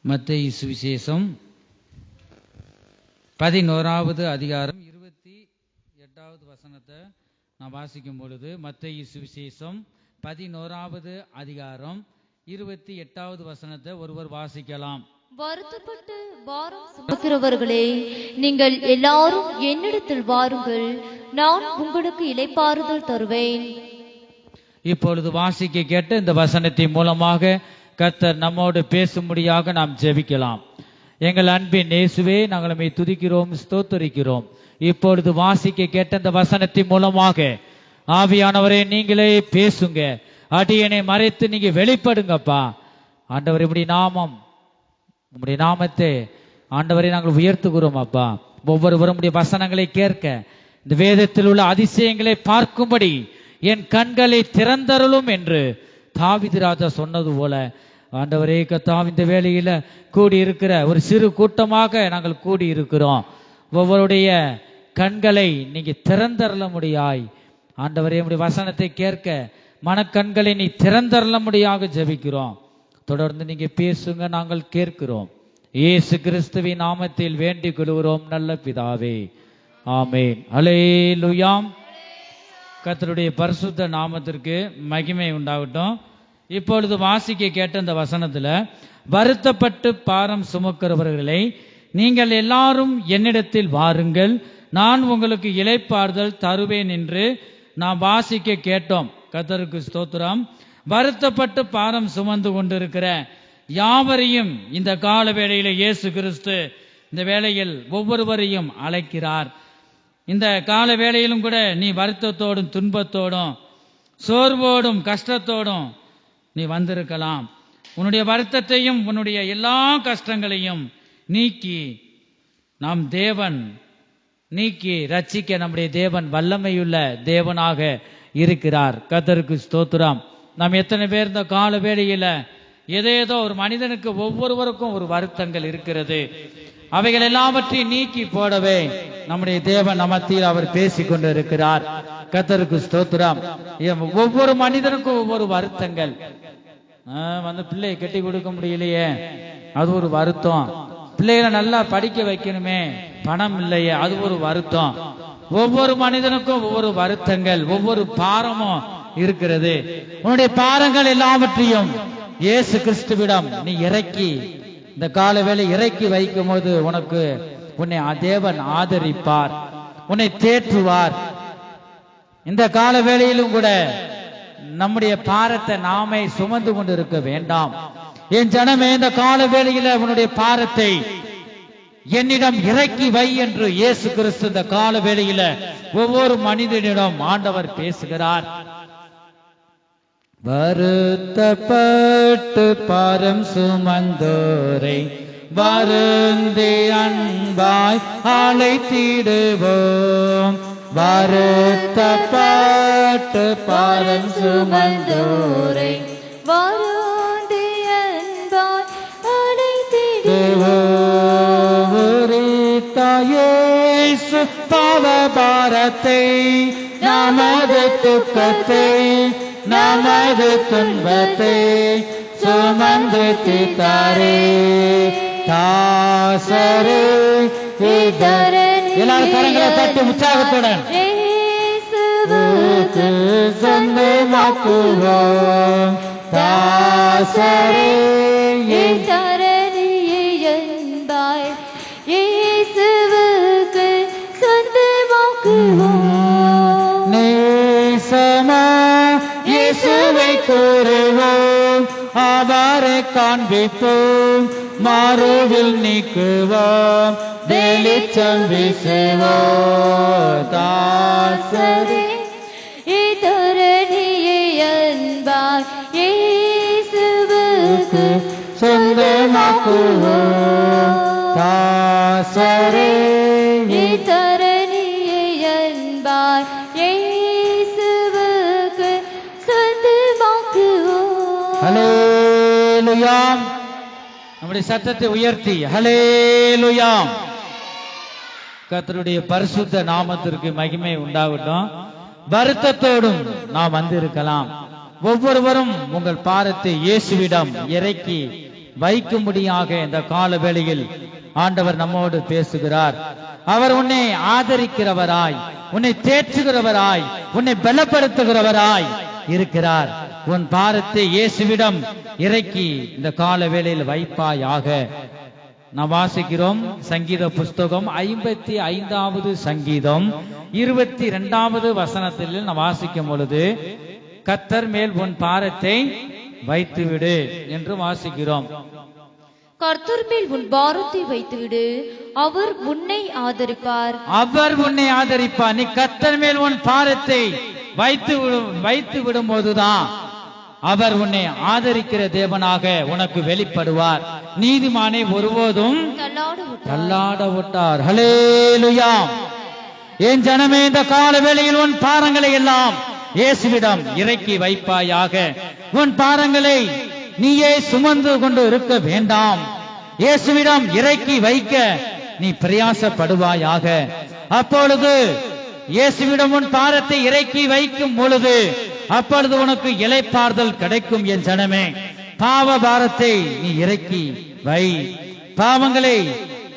மத்தேயு சுவிசேஷம் 11வது அதிகாரம் 28வது வசனத்தை நான் வாசிக்கும் பொழுது, மத்தேயு சுவிசேஷம் 11வது அதிகாரம் 28வது வசனத்தை ஒருவர் வாசிக்கலாம். வருத்தப்பட்டு பாரம் சுமக்கிறவர்களே, நீங்கள் எல்லாரும் என்னிடத்தில் வாருங்கள், நான் உங்களுக்கு இளைப்பாறுதல் தருவேன். இப்பொழுது வாசிக்க கேட்ட இந்த வசனத்தின் மூலமாக கர்த்தர் நம்மோடு பேசும்படியாக நாம் ஜெபிக்கலாம். எங்கள் அன்பின் இயேசுவே, நாங்கள் உம்மை துதிக்கிறோம், ஸ்தோத்திரிக்கிறோம். இப்பொழுது வாசிக்க கேட்ட இந்த வசனத்தின் மூலமாக ஆவியானவரே நீங்களே பேசுங்க, அடியனை மறைத்து நீங்க வெளிப்படுங்கப்பா. ஆண்டவரே, உம்முடைய நாமத்தை ஆண்டவரை நாங்கள் உயர்த்துகிறோம் அப்பா. ஒவ்வொருவரும் உம்முடைய வசனங்களை கேட்க, இந்த வேதத்தில் உள்ள அதிசயங்களை பார்க்கும்படி என் கண்களை திறந்தருளும் என்று தாவீது ராஜா சொன்னது போல ஆண்டவரே கர்த்தாவே, இந்த வேளையில கூடி இருக்கிற ஒரு சிறு கூட்டமாக நாங்கள் கூடி இருக்கிறோம். ஒவ்வொருடைய கண்களை நீங்க திறந்தருள முடியாய் ஆண்டவரே, உம்முடைய வசனத்தை கேட்க மனக்கண்களை நீ திறந்தருள முடியாக ஜெபிக்கிறோம். தொடர்ந்து நீங்க பேசுங்க, நாங்கள் கேட்கிறோம். இயேசு கிறிஸ்துவின் நாமத்தில் வேண்டிக் கொள்கிறோம் நல்ல பிதாவே, ஆமென். அல்லேலூயா. கர்த்தருடைய பரிசுத்த நாமத்திற்கு மகிமை உண்டாகட்டும். இப்பொழுது வாசிக்க கேட்ட இந்த வசனத்துல, வருத்தப்பட்டு பாரம் சுமக்கிறவர்களை நீங்கள் எல்லாரும் என்னிடத்தில் வாருங்கள், நான் உங்களுக்கு இளைப்பாறுதல் தருவேன் என்று நாம் வாசிக்க கேட்டோம். கர்த்தருக்கு ஸ்தோத்திரம். வருத்தப்பட்டு பாரம் சுமந்து கொண்டிருக்கிற யாவரையும் இந்த கால வேளையில இயேசு கிறிஸ்து இந்த வேளையில் ஒவ்வொருவரையும் அழைக்கிறார். இந்த கால வேளையிலும் கூட நீ வருத்தத்தோடும் துன்பத்தோடும் சோர்வோடும் கஷ்டத்தோடும் நீ வந்திருக்கலாம். உன்னுடைய வருத்தத்தையும் உன்னுடைய எல்லா கஷ்டங்களையும் நீக்கி ரட்சிக்க நம்முடைய தேவன் வல்லமையுள்ள தேவனாக இருக்கிறார். கர்த்தருக்கு ஸ்தோத்திரம். நாம் எத்தனை பேர் இந்த கால வேளையில ஏதேதோ ஒரு மனிதனுக்கு ஒவ்வொருவருக்கும் ஒரு வருத்தங்கள் இருக்கிறது. அவைகள் எல்லாவற்றையும் நீக்கி போடவே நம்முடைய தேவன் மத்தியில் அவர் பேசிக் கொண்டு இருக்கிறார். கர்த்தருக்கு ஸ்தோத்திரம். ஒவ்வொரு மனிதனுக்கும் ஒவ்வொரு வருத்தங்கள். பிள்ளையை கட்டி கொடுக்க முடியலையே, அது ஒரு வருத்தம். பிள்ளைகளை நல்லா படிக்க வைக்கணுமே, பணம் இல்லையே, அது ஒரு வருத்தம். ஒவ்வொரு மனிதனுக்கும் ஒவ்வொரு வருத்தங்கள், ஒவ்வொரு பாரமும் இருக்கிறது. உன்னுடைய பாரங்கள் எல்லாவற்றையும் இயேசு கிறிஸ்துவிடம் நீ இறக்கி இந்த கால வேளை இறக்கி வைக்கும் போது உன்னை தேவன் ஆதரிப்பார், உன்னை தேற்றுவார். இந்த கால வேளையிலும் கூட நம்முடைய பாரத்தை நாமே சுமந்து கொண்டு இருக்க வேண்டாம். என் ஜனமே, இந்த கால வேளையில உன்னுடைய பாரத்தை என்னிடம் இறக்கி வை என்று இயேசு கிறிஸ்து இந்த கால வேளையில ஒவ்வொரு மனிதனிடம் ஆண்டவர் பேசுகிறார். வருத்தப்பட்டு பாரம் சுமந்தோரை வருந்தி அன்பாய் அழைத்திடுவோம். வருத்தப்பட்டு பாரம் சுமந்தோரை வருந்தி அன்பாய் அழைத்திடுவோம். இயேசு பாவ பாரத்தை, நமது துக்கத்தை, நமது துன்பத்தை சுமந்து தீர்த்தாரே. தாசரே எல்லாரும் கரங்களை தட்டி உற்சாகத்துடன் இயேசுவுக்கு சொந்தமாக்குவோம். தாசரே என்பாய் இயேசுவுக்கு சொந்தமாக்குவோம். நேசமா இயேசுவை கூறுவோம், அவரை காண்பிப்போம், மாறுவில் நீக்குவோம், வெளிச்சம் வீசுவோம். தாசரே இதரணியை அன்பாய் இயேசுவுக்கு சொந்தமாக்குவோம். தாசரே இதரணியை அன்பாய் இயேசுவுக்கு சொந்தமாக்குவோம். ஹல்லேலூயா. நம்முடைய சத்தத்தை உயர்த்தி ஹல்லேலூயா. கர்த்தருடைய பரிசுத்த நாமத்திற்கு மகிமை உண்டாகட்டும். வருத்தத்தோடும் நாம் வந்திருக்கலாம். ஒவ்வொருவரும் உங்கள் பாரத்தை இயேசுவிடம் இறக்கி வைக்கும்படியாக இந்த கால வேளையில் ஆண்டவர் நம்மோடு பேசுகிறார். அவர் உன்னை ஆதரிக்கிறவராய், உன்னை தேற்றுகிறவராய், உன்னை பலப்படுத்துகிறவராய் இருக்கிறார். உன் பாரத்தை இயேசுவிடம் இறக்கி இந்த கால வேளையில் வைப்பாயாக. நாம் வாசிக்கிறோம் சங்கீத புஸ்தகம் 55வது சங்கீதம் 22வது வசனத்தில் நாம் வாசிக்கும் பொழுது, கர்த்தர் மேல் உன் பாரத்தை வைத்துவிடு என்று வாசிக்கிறோம். கர்த்தர் மேல் உன் பாரத்தை வைத்துவிடு, அவர் உன்னை ஆதரிப்பார். அவர் உன்னை ஆதரிப்பார். நீ கர்த்தர் மேல் உன் பாரத்தை வைத்து விடும்போதுதான் அவர் உன்னை ஆதரிக்கிற தேவனாக உனக்கு வெளிப்படுவார். நீதிமானை ஒருபோதும் தள்ளாட விட்டார். ஹல்லேலூயா. என் ஜனமே, இந்த கால வேளையில் உன் பாரங்களை எல்லாம் இயேசுவிடம் இறக்கி வைப்பாயாக. உன் பாரங்களை நீயே சுமந்து கொண்டு இருக்க வேண்டாம். இயேசுவிடம் இறக்கி வைக்க நீ பிரயாசப்படுவாயாக. அப்பொழுது இயேசுவிடம் உன் பாரத்தை இறக்கி வைக்கும் பொழுது அப்பொழுது உனக்கு இளைப்பாறுதல் கிடைக்கும். என் ஜனமே, பாவ பாரத்தை நீ இறக்கி வை.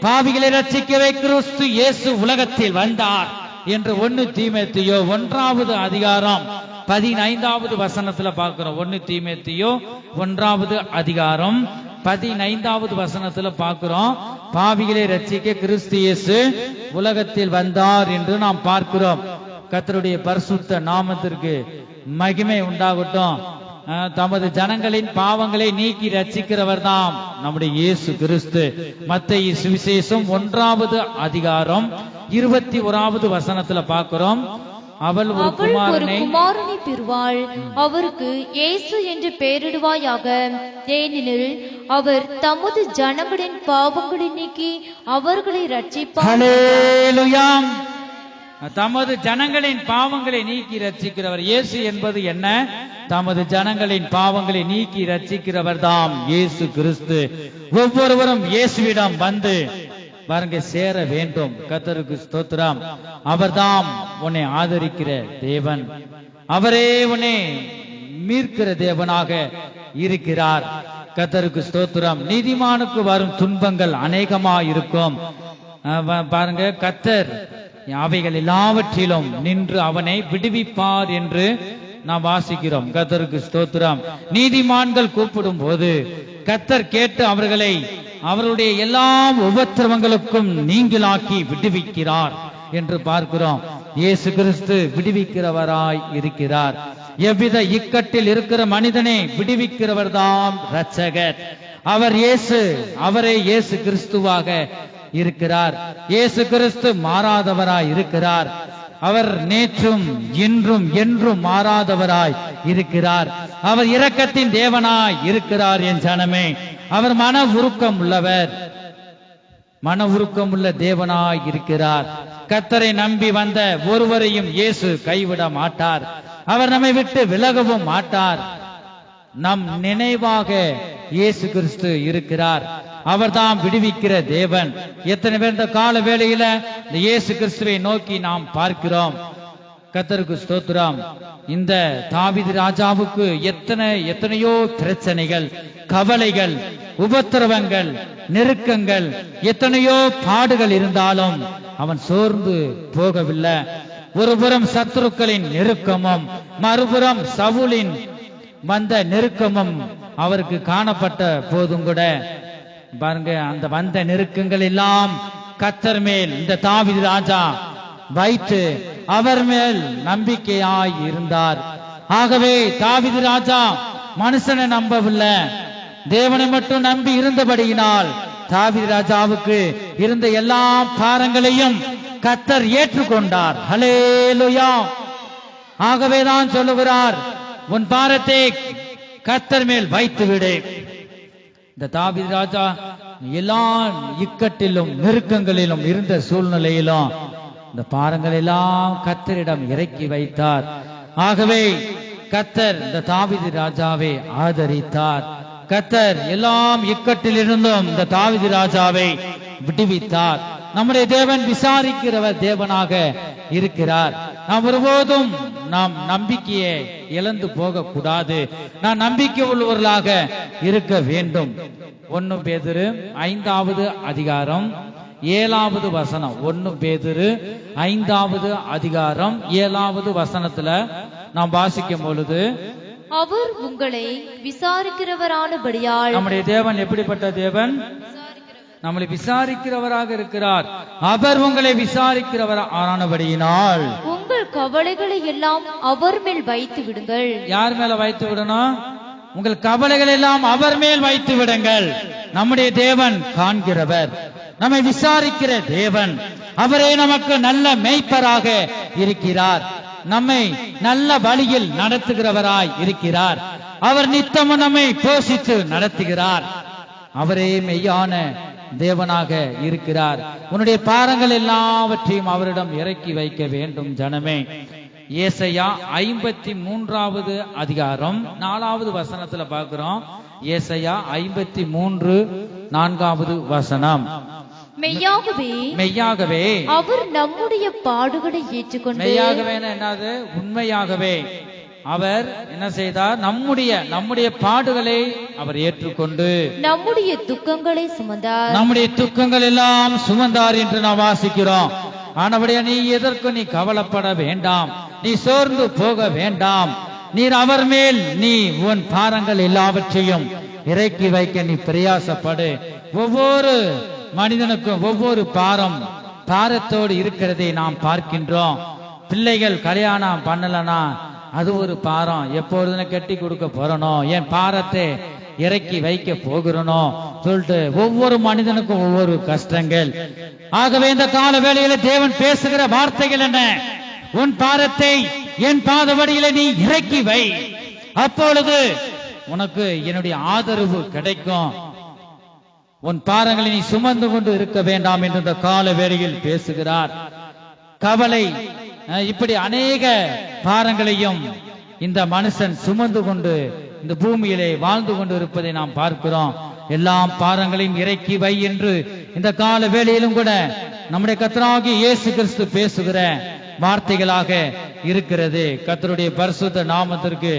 பாவிகளை ரட்சிக்கவே கிறிஸ்து இயேசு உலகத்தில் வந்தார் என்று 1 தீமோத்தேயு 1வது அதிகாரம் 15வது வசனத்துல பார்க்கிறோம். 1 தீமோத்தேயு 1வது அதிகாரம் 15வது வசனத்துல பார்க்கிறோம். பாவிகளை ரட்சிக்க கிறிஸ்து இயேசு உலகத்தில் வந்தார் என்று நாம் பார்க்கிறோம். கர்த்தருடைய பரிசுத்த நாமத்திற்கு மகிமை உண்டாகட்டும். தமது ஜனங்களின் பாவங்களை நீக்கி ரட்சிக்கிறவர் தான் நம்முடைய இயேசு கிறிஸ்து. மத்தேயு சுவிசேஷம் 1வது அதிகாரம் 21வது வசனத்துல பார்க்கிறோம். அவள் ஒரு குமாரனை பெறுவாள், அவருக்கு இயேசு என்று பெயரிடுவாயாக. ஏனெனில் அவர் தமது ஜனங்களின் பாவங்களை நீக்கி அவர்களை ரட்சிப்பார். ஹல்லேலூயா. தமது ஜனங்களின் பாவங்களை நீக்கி ரட்சிக்கிறவர். இயேசு என்பது என்ன? தமது ஜனங்களின் பாவங்களை நீக்கி ரட்சிக்கிறவர் தாம் இயேசு கிறிஸ்து. ஒவ்வொருவரும் இயேசுவிடம் வந்து பாருங்க சேர வேண்டும். கர்த்தருக்கு ஸ்தோத்திரம். அவர்தாம் உன்னை ஆதரிக்கிற தேவன். அவரே உன்னை மீட்கிற தேவனாக இருக்கிறார். கர்த்தருக்கு ஸ்தோத்திரம். நீதிமானுக்கு வரும் துன்பங்கள் அநேகமா இருக்கும். பாருங்க, கர்த்தர் அவைகள் எல்லாவற்றிலும் நின்று அவனை விடுவிப்பார் என்று நாம் வாசிக்கிறோம். கர்த்தருக்கு ஸ்தோத்திரம். நீதிமான்கள் கூப்பிடும் போது கர்த்தர் கேட்டு அவர்களை அவருடைய எல்லா உபத்திரவங்களுக்கும் நீங்களாக்கி விடுவிக்கிறார் என்று பார்க்கிறோம். இயேசு கிறிஸ்து விடுவிக்கிறவராய் இருக்கிறார். எவ்வித இக்கட்டில் இருக்கிற மனிதனை விடுவிக்கிறவர் தான் இரட்சகர். அவரே இயேசு கிறிஸ்துவாக இருக்கிறார். இயேசு கிறிஸ்து மாறாதவராய் இருக்கிறார். அவர் நேற்றும் இன்றும் என்றும் மாறாதவராய் இருக்கிறார். அவர் இரக்கத்தின் தேவனாய் இருக்கிறார். என் ஜனமே, அவர் மன உருக்கம் உள்ள தேவனாய் இருக்கிறார். கர்த்தரை நம்பி வந்த ஒருவரையும் இயேசு கைவிட மாட்டார். அவர் நம்மை விட்டு விலகவும் மாட்டார். நம் நினைவாக இயேசு கிறிஸ்து இருக்கிறார். அவர்தான் விடுவிக்கிற தேவன். எத்தனை பேர் இந்த கால வேளையில இந்த இயேசு கிறிஸ்துவை நோக்கி நாம் பார்க்கிறோம். கர்த்தருக்கு ஸ்தோத்திரம். இந்த தாவீது ராஜாவுக்கு எத்தனையோ பிரச்சனைகள், கவலைகள், உபத்திரவங்கள், நெருக்கங்கள், எத்தனையோ பாடுகள் இருந்தாலும் அவன் சோர்ந்து போகவில்லை. ஒருபுறம் சத்துருக்களின் நெருக்கமும் மறுபுறம் சவுலின் வந்த நெருக்கமும் அவருக்கு காணப்பட்ட போதும் கூட பாருங்க, அந்த வந்த நெருக்கங்கள் எல்லாம் கர்த்தர் மேல் இந்த தாவீது ராஜா வைத்து அவர் மேல் நம்பிக்கையாய் இருந்தார். ஆகவே தாவீது ராஜா மனுஷனை நம்பவில்லை, தேவனை மட்டும் நம்பி இருந்தபடியினால் தாவீது ராஜாவுக்கு இருந்த எல்லா பாரங்களையும் கர்த்தர் ஏற்றுக்கொண்டார். ஹல்லேலூயா. ஆகவேதான் சொல்லுகிறார், உன் பாரத்தை கர்த்தர் மேல் வைத்து விடு. இந்த தாவீது ராஜா எல்லா இக்கட்டிலும் நெருக்கங்களிலும் இருந்த சூழ்நிலையிலும் இந்த பாரங்கள் எல்லாம் கர்த்தரிடம் இறக்கி வைத்தார். ஆகவே கர்த்தர் இந்த தாவீது ராஜாவை ஆதரித்தார். கர்த்தர் எல்லாம் இக்கட்டில் இருந்தும் இந்த தாவீது ராஜாவை விடுவித்தார். நம்முடைய தேவன் விசாரிக்கிறவர் தேவனாக இருக்கிறார். நாம் ஒருபோதும் நாம் நம்பிக்கையை இழந்து போக கூடாது. நாம் நம்பிக்கை உள்ளவர்களாக இருக்க வேண்டும். 1 பேதுரு 5வது அதிகாரம் 7வது வசனம். 1 பேதுரு 5வது அதிகாரம் 7வது வசனத்துல நாம் வாசிக்கும் பொழுது, அவர் உங்களை விசாரிக்கிறவரானபடியால். நம்முடைய தேவன் எப்படிப்பட்ட தேவன்? நம்மளை விசாரிக்கிறவராக இருக்கிறார். அவர் உங்களை விசாரிக்கிறவர் ஆனபடியினால் உங்கள் கவலைகளை எல்லாம் அவர் மேல் வைத்து விடுங்கள். யார் மேல வைத்து விடணும்? உங்கள் கவலைகள் எல்லாம் அவர் மேல் வைத்து விடுங்கள். நம்முடைய தேவன் காண்கிறவர், நம்மை விசாரிக்கிற தேவன். அவரே நமக்கு நல்ல மேய்ப்பராக இருக்கிறார், நம்மை நல்ல வழியில் நடத்துகிறவராய் இருக்கிறார். அவர் நித்தமும் நம்மை போஷித்து நடத்துகிறார். அவரே மெய்யான தேவனாக இருக்கிறார். உன்னுடைய பாரங்கள் எல்லாவற்றையும் அவரிடம் இறக்கி வைக்க வேண்டும் ஜனமே. ஏசாயா 53வது அதிகாரம் 4வது வசனத்துல பார்க்கிறோம். ஏசாயா 53 4வது வசனம். மெய்யாகவே அவர் நம்முடைய பாடுகளை ஏற்றுக்கொண்டு. மெய்யாகவே என்னது? உண்மையாகவே அவர் என்ன செய்தார்? நம்முடைய பாடுகளை அவர் ஏற்றுக்கொண்டு நம்முடைய துக்கங்களை சுமந்தார். நம்முடைய துக்கங்கள் எல்லாம் சுமந்தார் என்று நாம் வாசிக்கிறோம். ஆனபடியா நீ எதற்கு நீ கவலைப்பட வேண்டாம், நீ சோர்ந்து போக வேண்டாம். நீர் அவர் மேல் நீ உன் பாரங்கள் எல்லாவற்றையும் இறக்கி வைக்க நீ பிரயாசப்படு. ஒவ்வொரு மனிதனுக்கும் ஒவ்வொரு பாரத்தோடு இருக்கிறதை நாம் பார்க்கின்றோம். பிள்ளைகள் கல்யாணம் பண்ணலனா அது ஒரு பாரம். எப்பொழுது கட்டி கொடுக்க போறனோ, என் பாரத்தை இறக்கி வைக்க போகிறனோ சொல்லிட்டு ஒவ்வொரு மனிதனுக்கும் ஒவ்வொரு கஷ்டங்கள். ஆகவே இந்த கால வேளையில தேவன் பேசுகிற வார்த்தைகள் என்ன? உன் பாரத்தை என் பாதவடியில நீ இறக்கி வை, அப்பொழுது உனக்கு என்னுடைய ஆதரவு கிடைக்கும். உன் பாரங்களை நீ சுமந்து கொண்டு இருக்க வேண்டாம் என்று இந்த கால வேளையில் பேசுகிறார். கவலை, இப்படி அநேக பாரங்களையும் இந்த மனுஷன் சுமந்து கொண்டு இந்த பூமியிலே வாழ்ந்து கொண்டு இருப்பதை நாம் பார்க்கிறோம். எல்லாம் பாரங்களையும் இறக்கி வை என்று இந்த கால வேளையிலும் கூட நம்முடைய கர்த்தராகிய இயேசு கிறிஸ்து பேசுகிற வார்த்தைகளாக இருக்கிறது. கர்த்தருடைய பரிசுத்த நாமத்திற்கு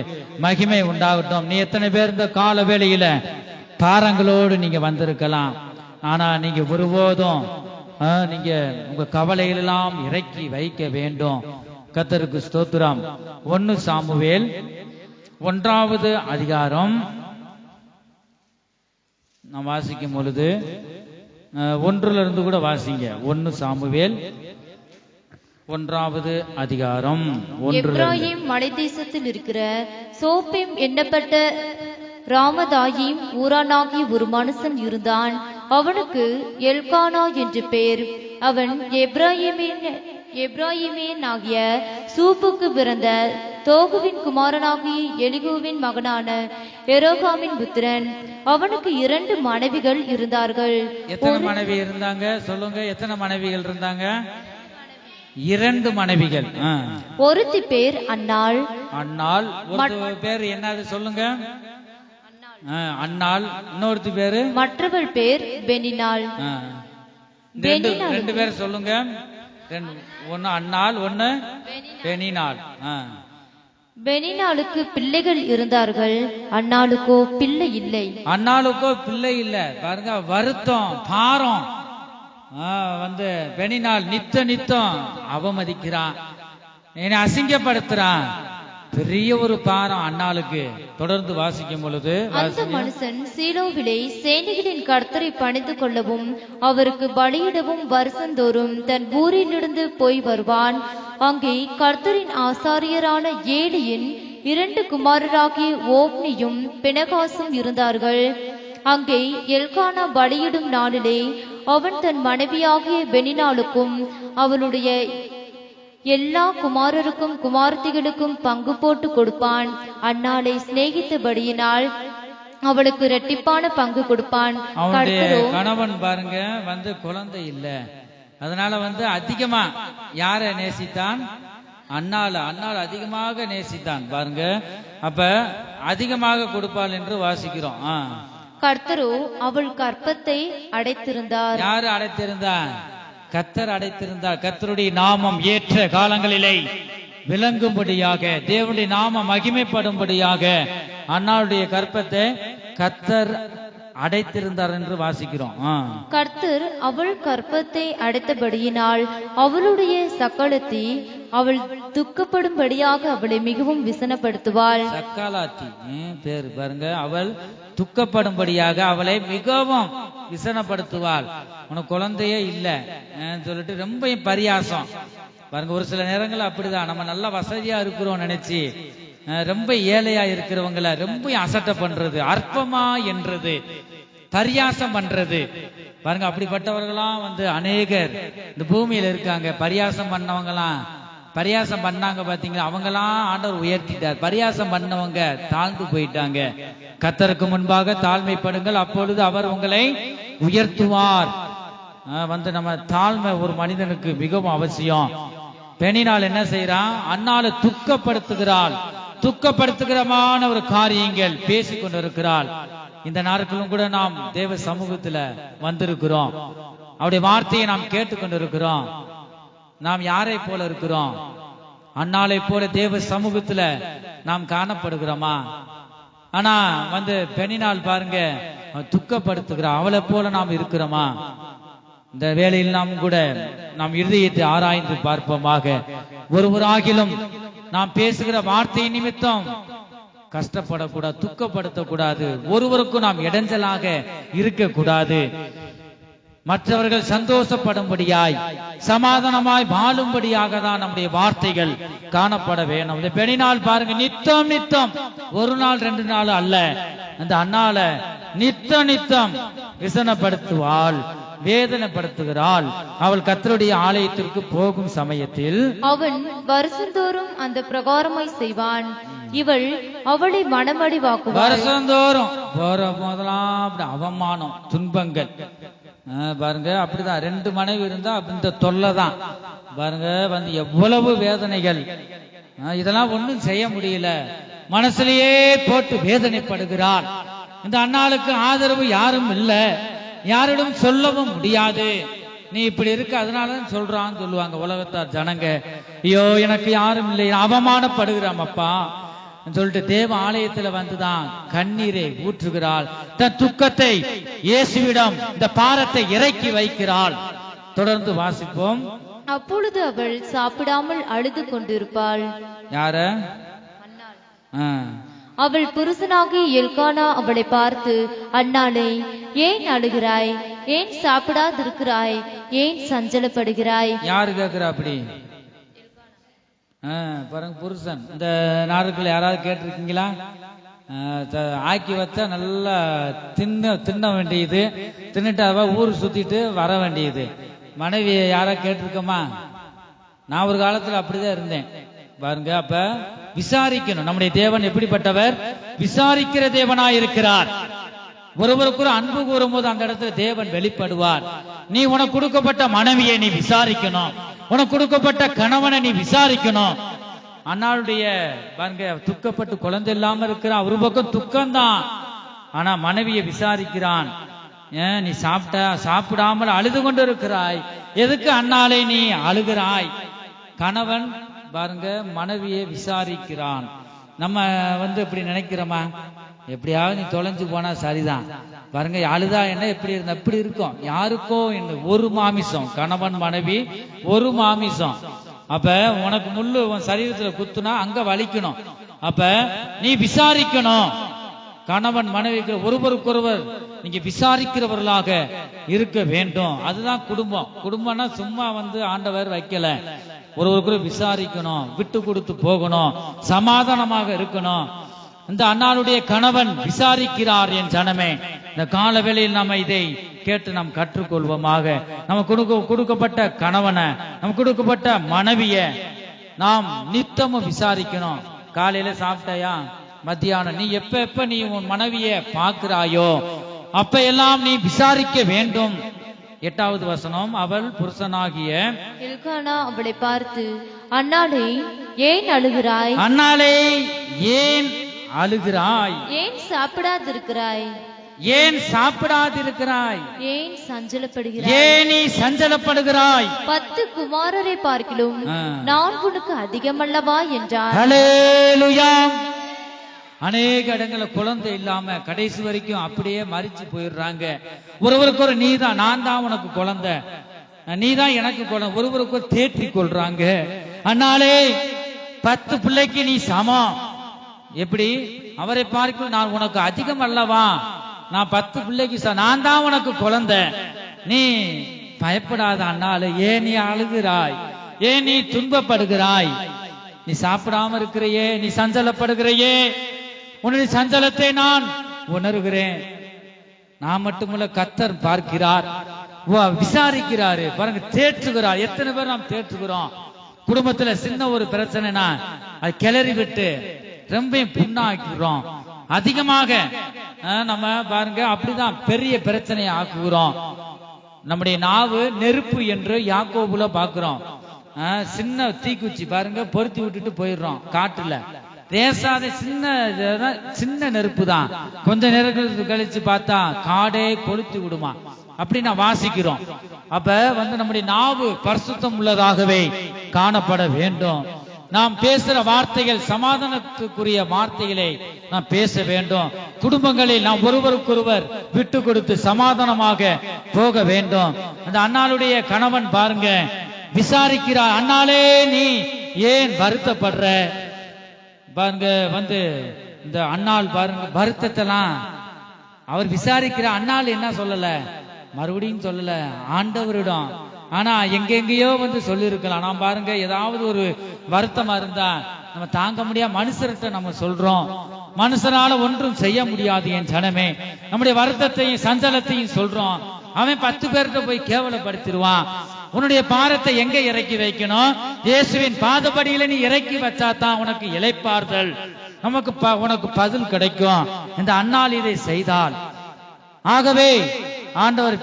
மகிமை உண்டாகட்டும். நீ எத்தனை பேர் இந்த கால வேளையில பாரங்களோடு நீங்க வந்திருக்கலாம், ஆனா நீங்க ஒருபோதும் நீங்க உங்க கவலைகள் எல்லாம் இறக்கி வைக்க வேண்டும். கர்த்தருக்கு ஸ்தோத்திரம். 1 சாமுவேல் 1வது அதிகாரம் நாம் வாசிக்கும் பொழுது 1ல இருந்து கூட வாசிங்க. 1 சாமுவேல் 1வது அதிகாரம் 1. எப்ராயிம் மலைதேசத்தில் இருக்கிற சோப்பேம் எண்ணப்பட்ட ராமதாயிம் ஊரானாகிய ஒரு மனுஷன் இருந்தான். அவனுக்கு எல்கானா என்று பெயர். அவன் எப்ராயிமேன் ஆகிய சூப்புக்கு பிறந்த தோகுவின் குமாரனாகிய எலிகூவின் மகனான எரோகாமின் புத்திரன். அவனுக்கு 2 மனைவிகள் இருந்தார்கள். எத்தனை மனைவி இருந்தாங்க சொல்லுங்க? எத்தனை மனைவிகள் இருந்தாங்க? 2 மனைவிகள். ஒருத்தி பேர் அன்னாள். ஒரு பேர் என்னது சொல்லுங்க? அன்னாள். இன்னொருத்தி பேரு? மற்றவள் பேர் பெனினாள். 2 பேர் சொல்லுங்க. 1 அன்னாள், 1 பெனினாள். பெனினாளுக்கு பிள்ளைகள் இருந்தார்கள், அன்னாளுக்கோ பிள்ளை இல்லை. அன்னாளுக்கோ பிள்ளை இல்ல. பாருங்க, வருத்தம், பாரம். பெனினாள் நித்தம் அவமதிக்கிறான், என்னை அசிங்கப்படுத்துறான். பெரிய ஒரு பாரம் அன்னாளுக்கு. தொடர்ந்து வாசிக்கும் பொழுது, அந்த மனுஷன் சீலோவிலே சேனைகளின் கர்த்தரை பணிந்து கொள்ளவும் அவருக்கு பலியிடவும் வருஷந்தோறும் தன் ஊரிலிருந்து போய் வருவான். அங்கே கர்த்தரின் ஆசாரியரான ஏலியின் 2 குமாரராகிய ஓப்னியும் பினகாசும் இருந்தார்கள். அங்கே எல்கானா பலியிடும் நாளிலே அவன் தன் மனைவியாகிய பெனினாளுக்கும் அவளுடைய எல்லா குமாரருக்கும் குமாரத்திகளுக்கும் பங்கு போட்டு கொடுப்பான். அன்னாளை சிநேகித்தபடியினால் அவளுக்கு இரட்டிப்பான பங்கு கொடுப்பான். கணவன் பாருங்க குழந்தை இல்ல, அதனால அதிகமா யார நேசித்தான்? அன்னாள் அதிகமாக நேசித்தான். பாருங்க, அப்ப அதிகமாக கொடுப்பாள் என்று வாசிக்கிறோம். கர்த்தரோ அவள் கற்பத்தை அடைத்திருந்தார். யாரு அடைத்திருந்தார்? கர்த்தர் அடைத்திருந்தார். கர்த்தருடைய நாமம் ஏற்ற காலங்களிலே விளங்கும்படியாக, தேவனுடைய நாமம் மகிமைப்படும்படியாக அன்னாளுடைய கற்பத்தை கர்த்தர் அடைத்திருந்தார் என்று வாசிக்கிறோம். கர்த்தர் அவள் கர்ப்பத்தை அடைத்தபடியினால் அவளுடைய சக்களத்தி அவள் துக்கப்படும்படியாக அவளை மிகவும் விசனப்படுத்துவாள். சக்காலாத்தி பேர் பாருங்க, அவள் துக்கப்படும்படியாக அவளை மிகவும் விசனப்படுத்துவாள். உனக்கு குழந்தையே இல்ல சொல்லிட்டு ரொம்ப பரியாசம் பாருங்க. ஒரு சில நேரங்கள் அப்படிதான், நம்ம நல்ல வசதியா இருக்கிறோம் நினைச்சு ரொம்ப ஏழையா இருக்கிறவங்கள ரொம்ப அசட்டை பண்றது, அற்பமா என்றது, பரியாசம் பண்றது பாருங்க. அப்படிப்பட்டவர்களாம் அநேகர் இந்த பூமியில இருக்காங்க. பரியாசம் பண்ணவங்களாம், பரியாசம் பண்ணாங்க பாத்தீங்களா, அவங்களாம் ஆண்டவர் உயர்த்திட்டார். பரியாசம் பண்ணவங்க தாழ்ந்து போயிட்டாங்க. கர்த்தருக்கு முன்பாக தாழ்மைப்படுங்கள், அப்பொழுது அவர் உங்களை உயர்த்துவார். நம்ம தாழ்மை ஒரு மனிதனுக்கு மிகவும் அவசியம். பெண்ணினால் என்ன செய்யறான், அன்னால துக்கப்படுத்துகிறாள், துக்கப்படுத்துகிறமான ஒரு காரியங்கள் பேசிக் கொண்டிருக்கிறாள். இந்த நாட்களும் கூட நாம் தேவ சமூகத்துல வந்திருக்கிறோம், அவருடைய வார்த்தையை நாம் கேட்டுக்கொண்டிருக்கிறோம். நாம் யாரை போல இருக்கிறோம், அன்னாலை போல தேவ சமூகத்துல நாம் காணப்படுகிறோமா? ஆனா பெண்ணினால் பாருங்க துக்கப்படுத்துகிறோம், அவளை போல நாம் இருக்கிறோமா? இந்த வேளையில் நாம் கூட நாம் இருதயத்தை ஆராய்ந்து பார்ப்போமாக. ஒருவராகிலும் நாம் பேசுகிற வார்த்தை நிமித்தம் கஷ்டப்படக்கூடாது, துக்கப்படுத்தக்கூடாது, ஒருவருக்கும் நாம் இடைஞ்சலாக இருக்கக்கூடாது. மற்றவர்கள் சந்தோஷப்படும்படியாய் சமாதானமாய் வாழும்படியாக தான் நம்முடைய வார்த்தைகள் காணப்பட வேணும். இந்த பெண்ணினால் பாருங்க நித்தம் நித்தம், ஒரு நாள் 2 நாள் அல்ல, அந்த அண்ணால நித்தம் நித்தம் விசனப்படுத்துவாள், வேதனைப்படுத்துகிறாள். அவள் கர்த்தருடைய ஆலயத்திற்கு போகும் சமயத்தில் அவன் வருஷந்தோறும் அந்த பிரகாரமாய் செய்வான். இவள் அவளை மனமடிவாக்குவாள். வருஷந்தோறும் போற போதெல்லாம் அப்படி அவமானம், துன்பங்கள் பாருங்க. அப்படிதான் 2 மனைவி இருந்தா இந்த தொல்லை தான் பாருங்க. எவ்வளவு வேதனைகள், இதெல்லாம் ஒண்ணும் செய்ய முடியல, மனசுலயே போட்டு வேதனைப்படுகிறாள். இந்த அண்ணாளுக்கு ஆதரவு யாரும் இல்ல, யாரிடம் சொல்லவும் முடியாது. நீ இப்படி இருக்க, அதனாலதான் சொல்றான்னு சொல்லுவாங்க உலகத்தார் ஜனங்க. ஐயோ எனக்கு யாரும் இல்லை, அவமானப்படுகிறான் அப்பா சொல்லிட்டு தேவ ஆலயத்துல வந்துதான் கண்ணீரை ஊற்றுகிறாள். தன் துக்கத்தை இயேசுவிடம் இந்த பாரத்தை இறக்கி வைக்கிறாள். தொடர்ந்து வாசிப்போம். அப்பொழுது அவள் சாப்பிடாமல் அழுது கொண்டிருப்பாள். யார? அவள் புருஷனாகிய எல்கானா அவளை பார்த்து, அன்னாளே, ஏன் அழுகிறாய்? ஏன் சாப்பிடாதிருக்கிறாய்? ஏன் சஞ்சலப்படுகிறாய்? யாரு கேக்குறா அப்படி? பாருங்க, புருஷன். இந்த நாடுகள் யாராவது கேட்டிருக்கீங்களா? ஆக்கி வச்சா நல்லா தின்ன வேண்டியது, தின்னுட்டு ஊர் சுத்திட்டு வர வேண்டியது. மனைவி யாரா கேட்டிருக்கோமா? நான் ஒரு காலத்துல அப்படிதான் இருந்தேன் பாருங்க. அப்ப விசாரிக்கணும், நம்முடைய தேவன் எப்படிப்பட்டவர், விசாரிக்கிற தேவனாயிருக்கிறார். ஒருவருக்கு அன்பு கூறும் போது அந்த இடத்துல தேவன் வெளிப்படுவார். நீ உனக்கு கொடுக்கப்பட்ட மனைவியை நீ விசாரிக்கணும், உனக்கு கொடுக்கப்பட்ட கணவனை நீ விசாரிக்கணும். அண்ணாளுடைய பாருங்க துக்கப்பட்டு குழந்தை இல்லாம இருக்கிறான், ஒரு பக்கம் துக்கம்தான், ஆனா மனைவியை விசாரிக்கிறான். நீ சாப்பிடாமல் அழுது கொண்டு இருக்கிறாய், எதுக்கு அண்ணாலே நீ அழுகிறாய்? கணவன் பாருங்க மனைவியை விசாரிக்கிறான். நம்ம இப்படி நினைக்கிறோமா, எப்படியாவது நீ தொலைஞ்சு போனா சரிதான் பாருங்க, அழுதா என்ன எப்படி இருந்த எப்படி இருக்கும், யாருக்கோ என்ன ஒரு மாமிசம், கணவன் மனைவி ஒரு மாமிசம். அப்ப உனக்கு முள்ளு உன் சரீரத்துல குத்துனா அங்க வலிக்கணும். அப்ப நீ விசாரிக்கணும், கணவன் மனைவிக்கு ஒருவருக்கொருவர் நீங்க விசாரிக்கிறவர்களாக இருக்க வேண்டும். அதுதான் குடும்பம். குடும்பம்னா சும்மா ஆண்டவர் வைக்கல, ஒருவருக்கு விசாரிக்கணும், விட்டு கொடுத்து போகணும், சமாதானமாக இருக்கணும். இந்த அண்ணாளுடைய கணவன் விசாரிக்கிறார். என் ஜனமே, இந்த கால வேளையில் நாம இதை கேட்டு நாம் கற்றுக்கொள்வோமாக. நமக்கு கொடுக்கப்பட்ட கணவனை, நமக்கு கொடுக்கப்பட்ட மனைவிய நாம் நித்தமும் விசாரிக்கணும். காலையில சாப்பிட்டாயா, மத்தியானம் நீ எப்ப நீ உன் மனைவிய பார்க்கிறாயோ அப்ப எல்லாம் நீ விசாரிக்க வேண்டும். 8வது வசனம். அவள் புருஷனாகிய எல்கானா அவளை பார்த்து, அன்னாளே, ஏன் அழுகிறாய்? அன்னாளே, ஏன் அழுகிறாய்? ஏன் சாப்பிடாதிருக்கிறாய்? ஏன் சாப்பிடாதிருக்கிறாய்? ஏன் சஞ்சலப்படுகிறாய்? ஏன் நீ சஞ்சலப்படுகிறாய்? 10 குமாரரை பார்க்கிலும் நான் உனக்கு அதிகமல்லவா என்றார். ஹல்லேலூயா. அநேக இடங்கள்ல குழந்தை இல்லாம கடைசி வரைக்கும் அப்படியே மரிச்சு போயிடுறாங்க. ஒருவருக்கு ஒரு நீதான், நான் தான் உனக்கு குழந்தை, நீதான் எனக்கு குழந்தை, ஒருவருக்கு ஒரு தேற்றி கொள்றாங்க. அண்ணாலே 10 பிள்ளைக்கு நீ சமம். எப்படி? அவரை பார்க்க நான் உனக்கு அதிகம் அல்லவா? நான் 10 பிள்ளைக்கு நான் தான் உனக்கு குழந்தை. நீ பயப்படாத அண்ணாலே. ஏன் நீ அழுகிறாய்? ஏன் நீ துன்பப்படுகிறாய்? நீ சாப்பிடாம இருக்கிறையே, நீ சஞ்சலப்படுகிறையே, உன்னுடைய சஞ்சலத்தை நான் உணர்கிறேன். நான் மட்டுமல்ல, கர்த்தர் பார்க்கிறார், விசாரிக்கிறாரு பாருங்க, தேற்றுகிறார். எத்தனை பேர் நாம் தேற்றுகிறோம்? குடும்பத்துல சின்ன ஒரு பிரச்சனைனா அது கிளறி விட்டு ரொம்ப புண்ணாக்கிறோம். அதிகமாக நம்ம பாருங்க அப்படிதான் பெரிய பிரச்சனையை ஆக்குகிறோம். நம்முடைய நாவு நெருப்பு என்று யாக்கோபுல பாக்குறோம். சின்ன தீக்குச்சி பாருங்க பொருத்தி விட்டுட்டு போயிடுறோம் காட்டுல. தேசாத சின்ன நெருப்பு தான், கொஞ்ச நேரம் கழிச்சு பார்த்தா காடே கொளுத்தி விடுமா. அப்படி நான் வாசிக்கிறோம். அப்ப நம்முடைய நாவு பரிசுத்தம் உள்ளதாகவே காணப்பட வேண்டும். நாம் பேசுற வார்த்தைகள் சமாதானத்துக்குரிய வார்த்தைகளை நாம் பேச வேண்டும். குடும்பங்களில் நாம் ஒருவருக்கொருவர் விட்டு கொடுத்து சமாதானமாக போக வேண்டும். அந்த அண்ணாளுடைய கணவன் பாருங்க விசாரிக்கிறார். அண்ணாலே நீ ஏன் வருத்தப்படுற? பாருங்க இந்த அண்ணாள் பாருங்க வருத்தத்தெல்லாம் அவர் விசாரிக்கிறார். அண்ணாள் என்ன சொல்லல, மறுபடியும் சொல்லல ஆண்டவரிடம். ஆனா எங்கெங்கயோ சொல்லி இருக்கலாம். நாம் பாருங்க ஏதாவது ஒரு வருத்தமா இருந்தா நம்ம தாங்க முடியாம மனுஷர்கிட்ட நம்ம சொல்றோம். மனுஷனால ஒன்றும் செய்ய முடியாது என் ஜனமே. நம்முடைய வருத்தத்தையும் சஞ்சலத்தையும் சொல்றோம். அவன் 10 பேர்கிட்ட போய் கேவலப்படுத்திடுவான். உன்னுடைய பாரத்தை எங்க இறக்கி வைக்கணும்? இயேசுவின் பாதபடியில நீ இறக்கி வச்சாதான் உனக்கு இளைப்பாறுதல், உனக்கு பதில் கிடைக்கும். இந்த அண்ணாள் இதை செய்தால். ஆகவே ஆண்டவர்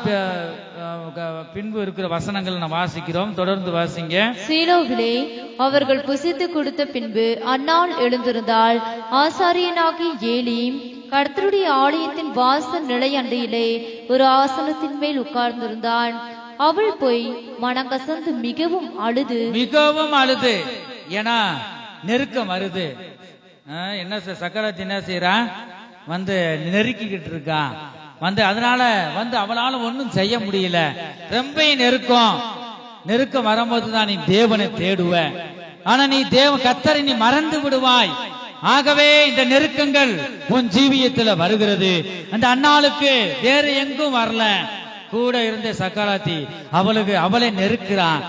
பின்பு இருக்கிற வசனங்கள் நாம் வாசிக்கிறோம். தொடர்ந்து வாசிங்க. சீலோவிலே அவர்கள் புசித்து கொடுத்த பின்பு அன்னாள் எழுந்திருந்தாள். ஆசாரியனாகி ஏலியும் கர்த்தருடைய ஆலயத்தின் வாசல் நிலையண்டையிலே ஒரு ஆசனத்தின் மேல் உட்கார்ந்திருந்தான். அவள் போய் மனங்கசந்து மிகவும் அழுது ஏன்னா நெருக்கம் வருது. என்ன சக்கரவர்த்தி என்ன செய்யறா? நெருக்கிக்கிட்டு இருக்கா. அதனால அவளால ஒன்னும் செய்ய முடியல. ரொம்ப நெருக்கம் வரும்போதுதான் நீ தேவனை தேடுவ. ஆனா நீ கர்த்தரை நீ மறந்து விடுவாய். ஆகவே இந்த நெருக்கங்கள் உன் ஜீவியத்துல வருகிறது. அந்த அண்ணாளுக்கு வேற எங்கும் வரல, கூட இருந்த சக்கராத்தி அவளை நெருக்கிறான்.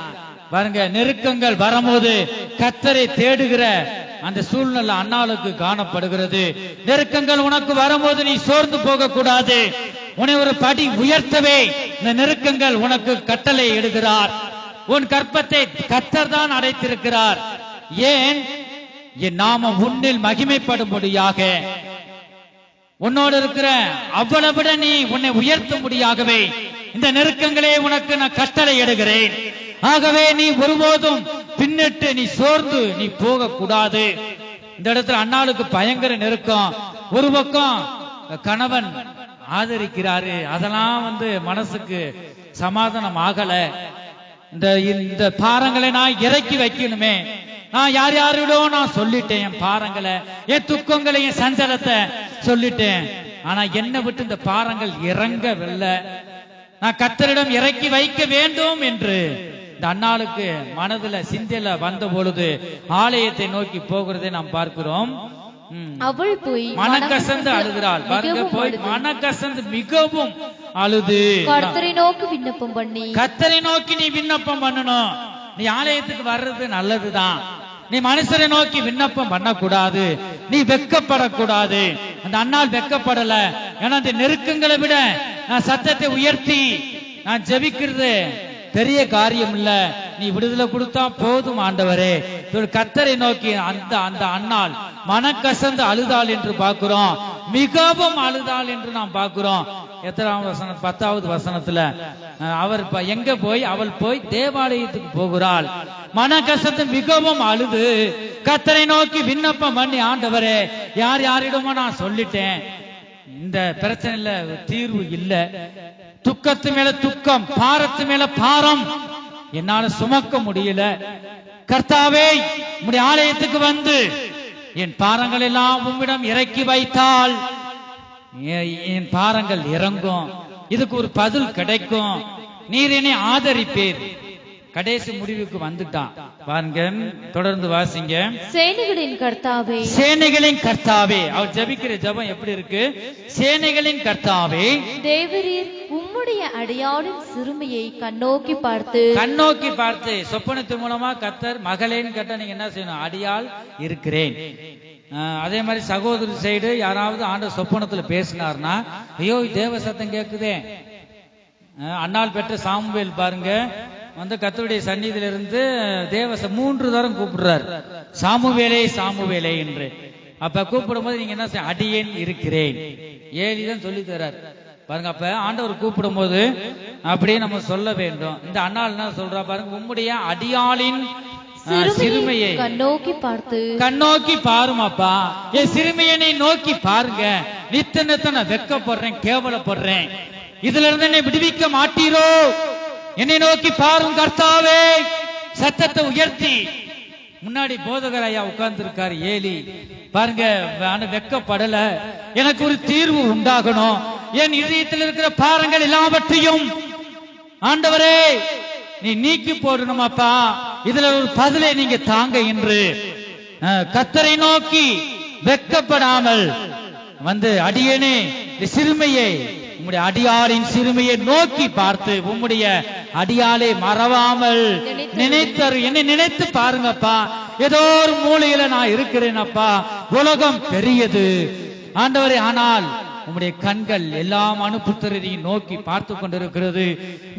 பாருங்க, நெருக்கங்கள் வரும்போது கர்த்தரை தேடுகிற அந்த சூழ்நிலை அண்ணாளுக்கு காணப்படுகிறது. நெருக்கங்கள் உனக்கு வரும்போது நீ சோர்ந்து போக கூடாது. உன்னை ஒரு படி உயர்த்தவே இந்த நெருக்கங்கள் உனக்கு கட்டளை இடுகிறார். உன் கற்பத்தை கர்த்தர் தான் அடைத்திருக்கிறார். ஏன்? என் நாமம் உன்னில் மகிமைப்படும்படியாக, உன்னோடு இருக்கிற அவ்வளவிட நீ உன்னை உயர்த்தும்படியாகவே இந்த நெருக்கங்களே உனக்கு நான் கட்டளை இடுகிறேன். ஆகவே நீ ஒருபோதும் பின்னிட்டு நீ சோர்ந்து நீ போக கூடாது. இந்த இடத்துல அண்ணாளுக்கு பயங்கர நெருக்கம். ஒரு பக்கம் கணவன் ஆதரிக்கிறாரு, அதெல்லாம் மனசுக்கு சமாதானம் ஆகல. இந்த பாரங்களை நான் இறக்கி வைக்கணுமே. நான் யாரிடம் நான் சொல்லிட்டேன், என் பாரங்களை, என் துக்கங்களை, என் சஞ்சலத்தை சொல்லிட்டேன். ஆனா என்னை விட்டு இந்த பாரங்கள் இறங்கவில்லை. நான் கர்த்தரிடம் இறக்கி வைக்க வேண்டும் என்று இந்த அண்ணாளுக்கு மனதுல சிந்தையில வந்த பொழுது ஆலயத்தை நோக்கி போகிறதை நாம் பார்க்கிறோம். அவள் போய் மனக்கசந்து அழுகிறாள். போய் மனக்கசந்து மிகவும் அழுது கர்த்தரை நோக்கி விண்ணப்பம் பண்ணி, கர்த்தரை நோக்கி நீ விண்ணப்பம் பண்ணணும். நீ ஆலயத்துக்கு வர்றது நல்லதுதான். நீ மனுஷரை நோக்கி விண்ணப்பம் பண்ணக்கூடாது. நீ வெக்கப்படக்கூடாது. அந்த அண்ணாள் வெக்கப்படல. ஏன்னா அந்த நெருக்கங்களை விட நான் சத்தத்தை உயர்த்தி நான் ஜெபிக்கிறது பெரிய காரியம் இல்ல. நீ விடுதலை கொடுத்தா போதும் ஆண்டவரே. கர்த்தரை நோக்கி அந்த அண்ணாள் மனக்கசந்து அழுதாள் என்று பார்க்கிறோம். மிகவும் அழுதாள் என்று நாம் பார்க்கிறோம். எத்தனாவது வசனம்? 10வது வசனத்துல அவள் போய் தேவாலயத்துக்கு போகிறாள். மனக்கசந்து மிகவும் அழுது கர்த்தரை நோக்கி விண்ணப்பம் பண்ணி, ஆண்டவரே யாரிடமோ நான் சொல்லிட்டேன், இந்த பிரச்சனையில தீர்வு இல்ல, துக்கத்து மேல துக்கம், பாரத்து மேல பாரம் என்னால சுமக்க முடியல. கர்த்தாவே உம்முடைய ஆலயத்துக்கு என் பாரங்கள் எல்லாம் உம்மிடம் இறக்கி வைத்தால் என் பாரங்கள் இறங்கும், இதுக்கு ஒரு பதில் கிடைக்கும், நீர் என்னை ஆதரிப்பீர். கடைசி முடிவுக்கு வந்துட்டான் பாருங்க. தொடர்ந்து வாசிங்க. சேனைகளின் கர்த்தாவே, சேனைகளின் கர்த்தாவே. அவர் ஜெபிக்கிற ஜெபம் எப்படி இருக்கு? சேனைகளின் கர்த்தாவே, தேவரீர் உம்முடைய அடியாளின் சிறுமையை கண்ணோக்கி பார்த்து சொப்பனத்து மூலமா கர்த்தர் மகளேன்னு கேட்டா நீங்க என்ன செய்யணும்? அடியாள் இருக்கிறேன். அதே மாதிரி சகோதரி சைடு யாராவது ஆண்டவர் சொப்பனத்துல பேசினார்னா, ஐயோ தேவ சத்தம் கேக்குதே. அன்னாள் பெற்ற சாமுவேல் பாருங்க, கர்த்தருடைய சந்நிதியிலிருந்து தேவ 3 தரம் கூப்பிடுறார், சாமுவேலே சாமுவேலே என்று. அப்ப கூப்பிடும் போது நீங்க என்ன செய்ய? அடியேன் இருக்கிறேன். ஏலிதான் சொல்லி தர்றார் பாருங்க. அப்ப ஆண்டவர் கூப்பிடும் போது அப்படியே நம்ம சொல்ல வேண்டும். இந்த அன்னாள் என்ன சொல்றா பாருங்க, உம்முடைய அடியாளின் சிறுமையை கண்ணோக்கி பாருமாப்பா, என் சிறுமையை நீ நோக்கி பாருங்க. நித்த நான் வெக்கப்படுறேன், கேவலப்படுறேன், இதுல இருந்து என்னை விடுவிக்க மாட்டீரோ? என்னை நோக்கி பாரும் கர்த்தாவே. சத்தத்தை உயர்த்தி முன்னாடி போதகர் ஐயா உட்கார்ந்து இருக்காரு ஏலி பாருங்க. வெக்கப்படல, எனக்கு ஒரு தீர்வு உண்டாகணும், என் இதயத்தில் இருக்கிற பாரங்கள் எல்லாவற்றையும் ஆண்டவரே நீ நீக்கி போடணுமாப்பா, இதுல ஒரு பதிலை நீங்க தாங்க என்று கர்த்தரை நோக்கி வெக்கப்படாமல் அடியேனே சிறுமையை, உம்முடைய அடியாளின் சிறுமையை நோக்கி பார்த்து உம்முடைய அடியாளை மறவாமல் என்னை நினைத்து பாருங்கப்பா. ஏதோ ஒரு மூலையில நான் இருக்கிறேனப்பா, உலகம் பெரியது ஆண்டவரே, ஆனால் உம்முடைய கண்கள் எல்லாம் அனுப்புத்தரையும் நோக்கி பார்த்து கொண்டிருக்கிறது.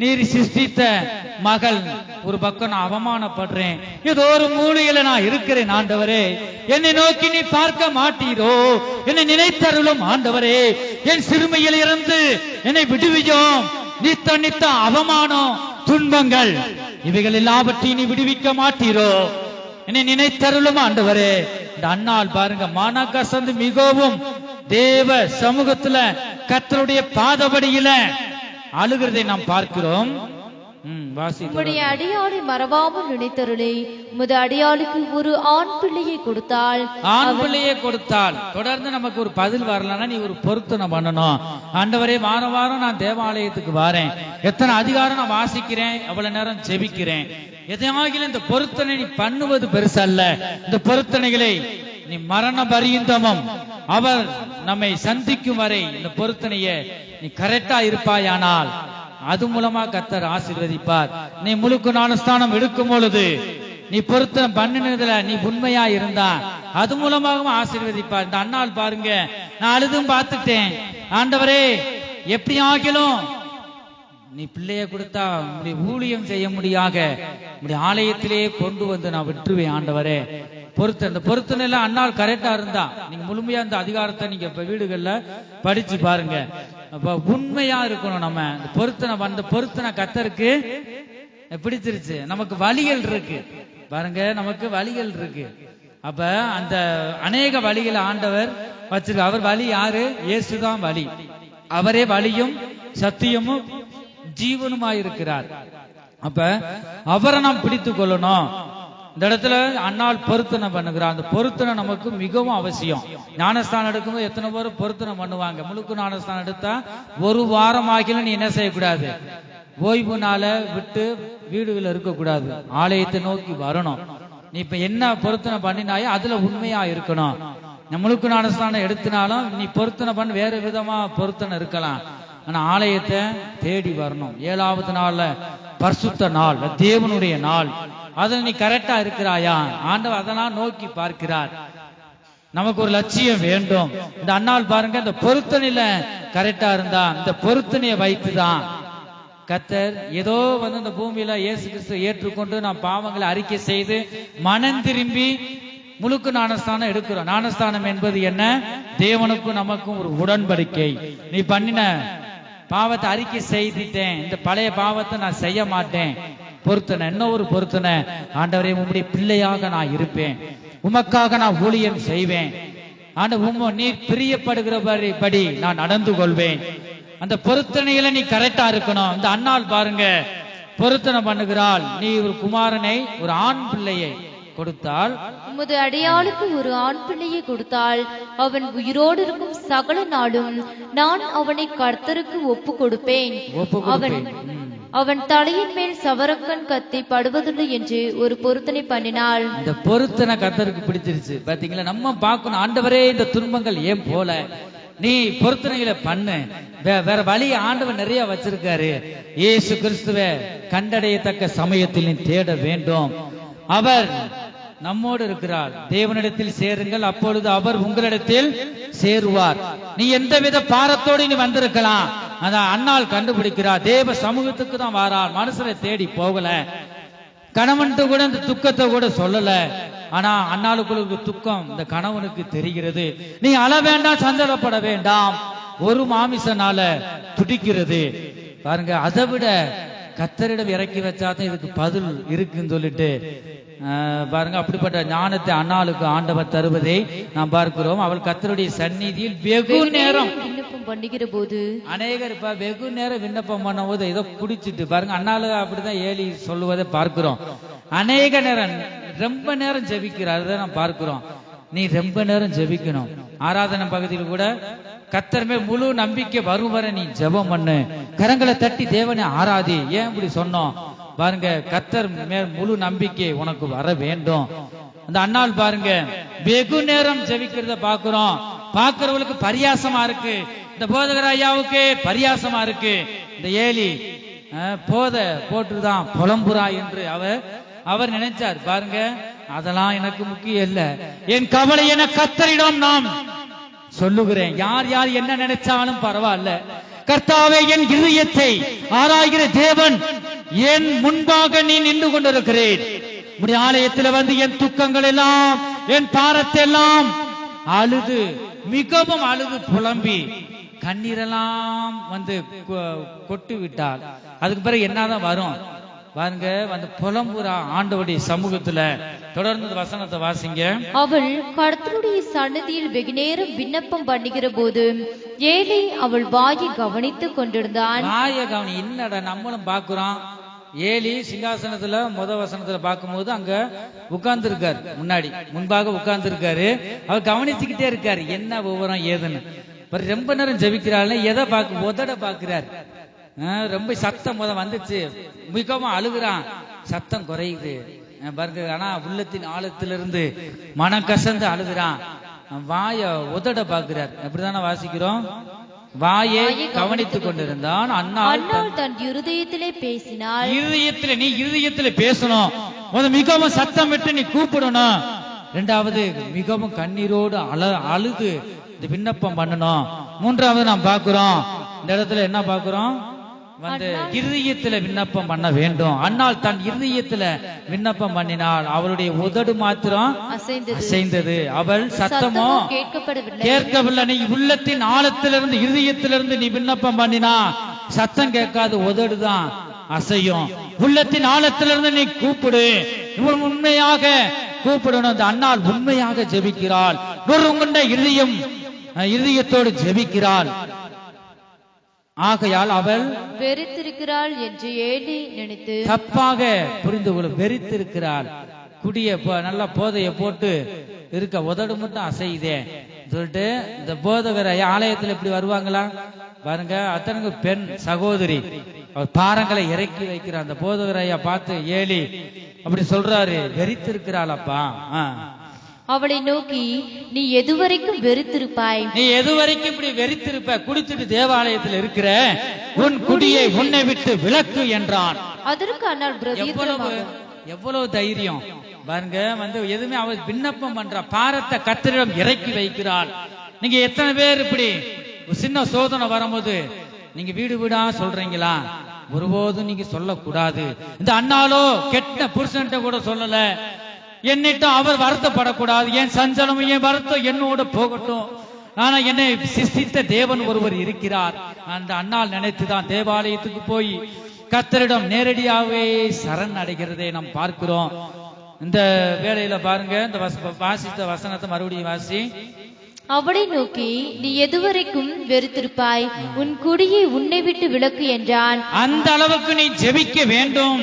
நீர் சிருஷ்டித்த மகள் ஒரு பக்கம் நான் அவமானப்படுறேன், ஏதோ ஒரு மூலையில நான் இருக்கிறேன் ஆண்டவரே, என்னை நோக்கி நீ பார்க்க மாட்டீரோ? என்னை நினைத்தருளும் ஆண்டவரே, என் சிறுமையில் இருந்து என்னை விடுவியும். நித்த அவமானம், துன்பங்கள் இவைகள் எல்லாவற்றையும் நீ விடுவிக்க மாட்டீரோ? என்னை நினைத்தருளும் ஆண்டவரே. இந்த அன்னாள் பாருங்க, மனக்கசந்து மிகவும் தேவ சமூகத்துல கர்த்தருடைய பாதபடியில அழுகிறதை நாம் பார்க்கிறோம். உம்முடைய அடியாளை மறவாமல் நினைத்தருளே, உமது அடியாளுக்கு ஒரு ஆண் பிள்ளையை கொடுத்தால் தொடர்ந்து நமக்கு ஒரு பதில் வரலன்னா நீ ஒரு பொருத்தனை பண்ணணும். ஆண்டவரே, வாரம் வாரம் நான் தேவாலயத்துக்கு வரேன், எத்தனை அதிகாரம் நான் வாசிக்கிறேன், எவ்வளவு நேரம் ஜெபிக்கிறேன், எதையாகிலும் இந்த பொருத்தனை நீ பண்ணுவது பெருசல்ல. இந்த பொருத்தனைகளை நீ மரண பரியந்தமும் அவர் நம்மை சந்திக்கும் வரை இந்த பொருத்தனையை நீ கரெக்டா இருப்பாயானால் அது மூலமா கர்த்தர் ஆசீர்வதிப்பார். நீ முழுக்கு ஞானஸ்தானம் எடுக்கும் பொழுது நீ பொருத்தனை பண்ணினதுல நீ உண்மையா இருந்தா அது மூலமாகவும் ஆசீர்வதிப்பார். இந்த அன்னாள் பாருங்க, நான் அழுதும் பார்த்துட்டேன் ஆண்டவரே, எப்படி ஆகிலும் நீ பிள்ளைய கொடுத்தா உங்களுடைய ஊழியம் செய்ய முடியாக உங்களுடைய ஆலயத்திலேயே கொண்டு வந்து நான் விட்டுருவேன் ஆண்டவரே. இந்த பொருத்தனை எல்லாம் அன்னாள் கரெக்டா இருந்தா நீங்க முழுமையா இந்த அதிகாரத்தை நீங்க இப்ப வீடுகள்ல படிச்சு பாருங்க. அப்ப உண்மையா இருக்கணும். நம்ம பொருத்தனை கர்த்தருக்கு பிடிச்சிருச்சு. நமக்கு வழிகள் இருக்கு பாருங்க, நமக்கு வழிகள் இருக்கு. அப்ப அந்த அநேக வழிகளை ஆண்டவர் வச்சிருக்க. அவர் வழி யாரு? இயேசுதான் வழி. அவரே வழியும் சத்தியமும் ஜீவனுமாயிருக்கிறார். அப்ப அவரை நாம் பிடித்துக் கொள்ளணும். இந்த இடத்துல அன்னாள் பொருத்தனை பண்ணுகிறார். அந்த பொருத்தனை நமக்கு மிகவும் அவசியம். ஞானஸ்தானம் எடுக்கும்போது எத்தனை பேர் பொருத்தனை பண்ணுவாங்க. முழுக்க ஞானஸ்தானம் எடுத்தா ஒரு வாரம் ஆகிலும் நீ என்ன செய்யக்கூடாது? ஓய்வு நாள விட்டு வீடுகள் இருக்கக்கூடாது, ஆலயத்தை நோக்கி வரணும். நீ இப்ப என்ன பொருத்தனை பண்ணினாயோ அதுல உண்மையா இருக்கணும். முழுக்க ஞானஸ்தானம் எடுத்தினாலும் நீ பொருத்தனை பண்ண வேற விதமா பொருத்தனை இருக்கலாம், ஆனா ஆலயத்தை தேடி வரணும். 7வது நாள்ல பரிசுத்த நாள், தேவனுடைய நாள், அதுல நீ கரெக்டா இருக்கிறாயா? ஆண்டவர் அதெல்லாம் நோக்கி பார்க்கிறார். நமக்கு ஒரு லட்சியம் வேண்டும். இந்த அன்னாள் பாருங்க, இந்த பொருத்தனையில கரெக்டா இருந்தா இந்த பொருத்தனையை வைத்துதான் கர்த்தர் ஏதோ இந்த பூமியில இயேசு கிறிஸ்து ஏற்றுக்கொண்டு நாம் பாவங்களை அறிக்கை செய்து மனம் திரும்பி முழுக்க ஞானஸ்தானம் எடுக்கிறோம். ஞானஸ்தானம் என்பது என்ன? தேவனுக்கும் நமக்கும் ஒரு உடன்படிக்கை. நீ பண்ணின பாவத்தை அறிக்கை செய்துட்டேன், இந்த பழைய பாவத்தை நான் செய்ய மாட்டேன். பொருத்தனை, என்ன ஒரு பொருத்தனை? ஆண்டவரே, உம்முடைய பிள்ளையாக நான் இருப்பேன், உமக்காக நான் ஊழியம் செய்வேன், ஆண்டவர் நீ பிரியப்படுகிறபடி நான் நடந்து கொள்வேன். அந்த பொருத்தனையில நீ கரெக்டா இருக்கணும். இந்த அன்னாள் பாருங்க பொருத்தனை பண்ணுகிறாள். நீ ஒரு குமாரனை, ஒரு ஆண் பிள்ளையை கொடுத்தால், உமது அடியாளுக்கு ஒரு ஆண் பிள்ளையை கொடுத்தால் அவன் உயிரோடு இருக்கும் சகல நாளும் நான் அவனை கர்த்தருக்கு ஒப்பு கொடுப்பேன். அவன் தலையின் மேல் சவரக்கன் கத்தி படுவதில்லை என்று ஒரு பொருத்தனை பண்ணினாள். இந்த பொருத்தனை கர்த்தருக்கு பிடிச்சிருச்சு. பாத்தீங்களா, நம்ம பார்க்கணும், ஆண்டவரே இந்த துன்பங்கள் ஏன் போல, நீ பொருத்தனைகளை பண்ணு, வேற வழி ஆண்டவர் நிறைய வச்சிருக்காரு. இயேசு கிறிஸ்துவை கண்டடையத்தக்க சமயத்தில் நீ தேட வேண்டும். அவர் நம்மோடு இருக்கிறார். தேவனிடத்தில் சேருங்கள், அப்பொழுது அவர் உங்களிடத்தில் சேருவார். நீ எந்தவித பாரத்தோடு நீ வந்திருக்கலாம், அதான் அன்னாள் கண்டுபிடிக்கிறார். தேவ சமூகத்துக்கு தான் வாரார், மனுஷரை தேடி போகல. கணவன்ட்டு கூட இந்த துக்கத்தை கூட சொல்லல. ஆனா அன்னாளுக்குள்ள துக்கம் இந்த கணவனுக்கு தெரிகிறது. நீ அழ வேண்டாம், சஞ்சலப்பட வேண்டாம், ஒரு மாமிசனால துடிக்கிறது. பாருங்க, அதை விட கர்த்தரிடம் இறக்கி வச்சாதான் இதுக்கு பதில் இருக்குன்னு சொல்லிட்டு பாருங்க, அப்படிப்பட்ட ஞானத்தை அன்னாளுக்கு ஆண்டவர் தருவதை நாம் பார்க்கிறோம். அவள் கர்த்தருடைய சந்நிதியில் வெகு நேரம் விண்ணப்பம் பண்ணுகிற போது, அநேகர் வெகு நேரம் விண்ணப்பம் பண்ணும் போது ஏதோ குடிச்சிட்டு, பாருங்க அன்னாளு அப்படிதான் ஏலி சொல்லுவதை பார்க்கிறோம். அநேக நேரம், ரொம்ப நேரம் ஜெபிக்கிறார், நாம் பார்க்கிறோம். நீ ரொம்ப நேரம் ஜெபிக்கணும். ஆராதனை பகுதியில் கூட கர்த்தர் மேல் முழு நம்பிக்கை வரும் வரை நீ ஜெபம் பண்ணு, கரங்களை தட்டி தேவனை ஆராதி. ஏன் இப்படி சொன்னோம் பாருங்க, கர்த்தர் மேல் முழு நம்பிக்கை உனக்கு வர வேண்டும். அந்த அன்னாள் பாருங்க வெகு நேரம் ஜெபிக்கிறத பாக்குறோம். பாக்குறவங்களுக்கு பரியாசமா இருக்கு, இந்த போதகர் ஐயாவுக்கு பரியாசமா இருக்கு. இந்த ஏலி போத போட்டுதான் புலம்புறா என்று அவர் நினைச்சார். பாருங்க, அதெல்லாம் எனக்கு முக்கியம் இல்ல, என் கவலை என கர்த்தரிடம் நாம் சொல்லுகிறேன். யார் யார் என்ன நினைச்சாலும் பரவாயில்ல, கர்த்தாவே என் இதயத்தை ஆராய்கிற தேவன், என் முன்பாக நீ நின்று கொண்டிருக்கிறேன். உடைய ஆலயத்தில் வந்து என் துக்கங்கள் எல்லாம், என் பாரத்தை எல்லாம் அழுது, மிகவும் அழுது புலம்பி கண்ணீரெல்லாம் வந்து கொட்டு விட்டால் அதுக்கு பிறகு என்னதான் வரும் பாருங்க, வந்து புலம்புறா ஆண்டவருடைய சமூகத்துல. தொடர்ந்து வசனத்தை வாசிங்க. அவள் கர்த்தருடைய சன்னதியில் வெகு நேரம் விண்ணப்பம் பண்ணுகிற போது ஏலி அவள் வாயை கவனித்துக் கொண்டிருந்தான். வாயை கவனி, என்னடா நம்மளும் பாக்குறோம். ஏலி சிங்காசனத்துல வசனத்துல பார்க்கும்போது அங்க உட்கார்ந்து இருக்காரு, முன்பாக உட்கார்ந்து இருக்காரு. அவர் கவனிச்சுக்கிட்டே இருக்காரு என்ன விவரம் ஏதுன்னு. ரொம்ப நேரம் ஜெபிக்கிறாள். எதை பார்க்க, உதட பாக்குறாரு. ரொம்ப சத்தம் வந்துச்சு, மிகவும் அழுகுறான், சத்தம் குறையுது பாருங்க. ஆனா உள்ளத்தின் ஆழத்திலிருந்து மனம் கசந்து அழுகுறான். வாய உதட பாக்குறார். எப்படிதானே வாசிக்கிறோம், வாயை கவனித்துக் கொண்டிருந்தான். அன்னாள் தன் இருதயத்திலே பேசினாள். நீ இருதயத்திலே பேசணும். மிகவும் சத்தம் விட்டு நீ கூப்பிடணும். இரண்டாவது மிகவும் கண்ணீரோடு அழுது இந்த விண்ணப்பம் பண்ணணும். மூன்றாவது நாம் பார்க்கிறோம், இந்த இடத்துல என்ன பார்க்கிறோம், வந்து இருதயத்துல விண்ணப்பம் பண்ண வேண்டும். அன்னாள் தன் இருதயத்துல விண்ணப்பம் பண்ணினாள். அவளுடைய உதடு மாத்திரம் அசைந்தது, அவள் சத்தமோ கேட்கவில்லை. நீ உள்ளத்தின் ஆழத்திலிருந்து, இருதயத்திலிருந்து நீ விண்ணப்பம் பண்ணினா சத்தம் கேட்காது, உதடுதான் அசையும். உள்ளத்தின் ஆழத்திலிருந்து நீ கூப்பிடு, இவள் உண்மையாக கூப்பிடணும். அந்த அன்னாள் உண்மையாக ஜெபிக்கிறாள், உங்களுடைய இருதயத்தோடு ஜெபிக்கிறாள். ஆகையால் அவள் வெறித்திருக்கிறாள் என்று ஏலி நினைத்து தப்பாக புரிந்து கொள்ள, வெறித்திருக்கிறாள். குடிய நல்லா போதைய போட்டு இருக்க, உதடு மட்டும் அசையுதே சொல்லிட்டு இந்த போதகர் ஆலயத்தில் இப்படி வருவாங்களா பாருங்க. அத்தனைக்கு பெண் சகோதரி, அவர் பாரங்களை இறக்கி வைக்கிற அந்த போதகர் ஐயா பார்த்து ஏலி அப்படி சொல்றாரு, வெறித்திருக்கிறாள் அப்பா. அவளை நோக்கி, நீ எதுவரைக்கும் வெறித்திருப்பாய்? நீ எதுவரைக்கும் இப்படி வெறித்திருப்ப? குடித்துட்டு தேவாலயத்தில் இருக்கிற, உன் குடியை உன்னை விட்டு விலக்கு என்றான். அதற்கு அன்னாள் எவ்வளவு தைரியம் பாருங்க. வந்து எதுவுமே அவள் விண்ணப்பம் பண்றா, பாரத்தை கர்த்தரிடம் இறக்கி வைக்கிறாள். நீங்க எத்தனை பேர் இப்படி சின்ன சோதனை வரும்போது நீங்க வீடு வீடா சொல்றீங்களா? ஒருபோதும் நீங்க சொல்லக்கூடாது. இந்த அண்ணாலோ கெட்ட புருஷன்ட்ட கூட சொல்லல, என்னிட்டும் அவர் வருத்தப்படக்கூடாது, என் சஞ்சலம் என் வருத்தம் என்னோட போகட்டும், ஆனா என்னை சிருஷ்டித்த தேவன் ஒருவர் இருக்கிறார். அந்த அண்ணால் நினைத்துதான் தேவாலயத்துக்கு போய் கர்த்தரிடம் நேரடியாகவே சரண் அடைகிறதை நாம் பார்க்கிறோம். இந்த வேளையில பாருங்க, இந்த வாசித்த வசனத்தை மறுபடியும் வாசி. அவளை நோக்கி, நீ எதுவரைக்கும் வெறுத்திருப்பாய்? உன் குடியை உன்னை விட்டு விலக்கு என்றான். அந்த அளவுக்கு நீ ஜெபிக்க வேண்டும்.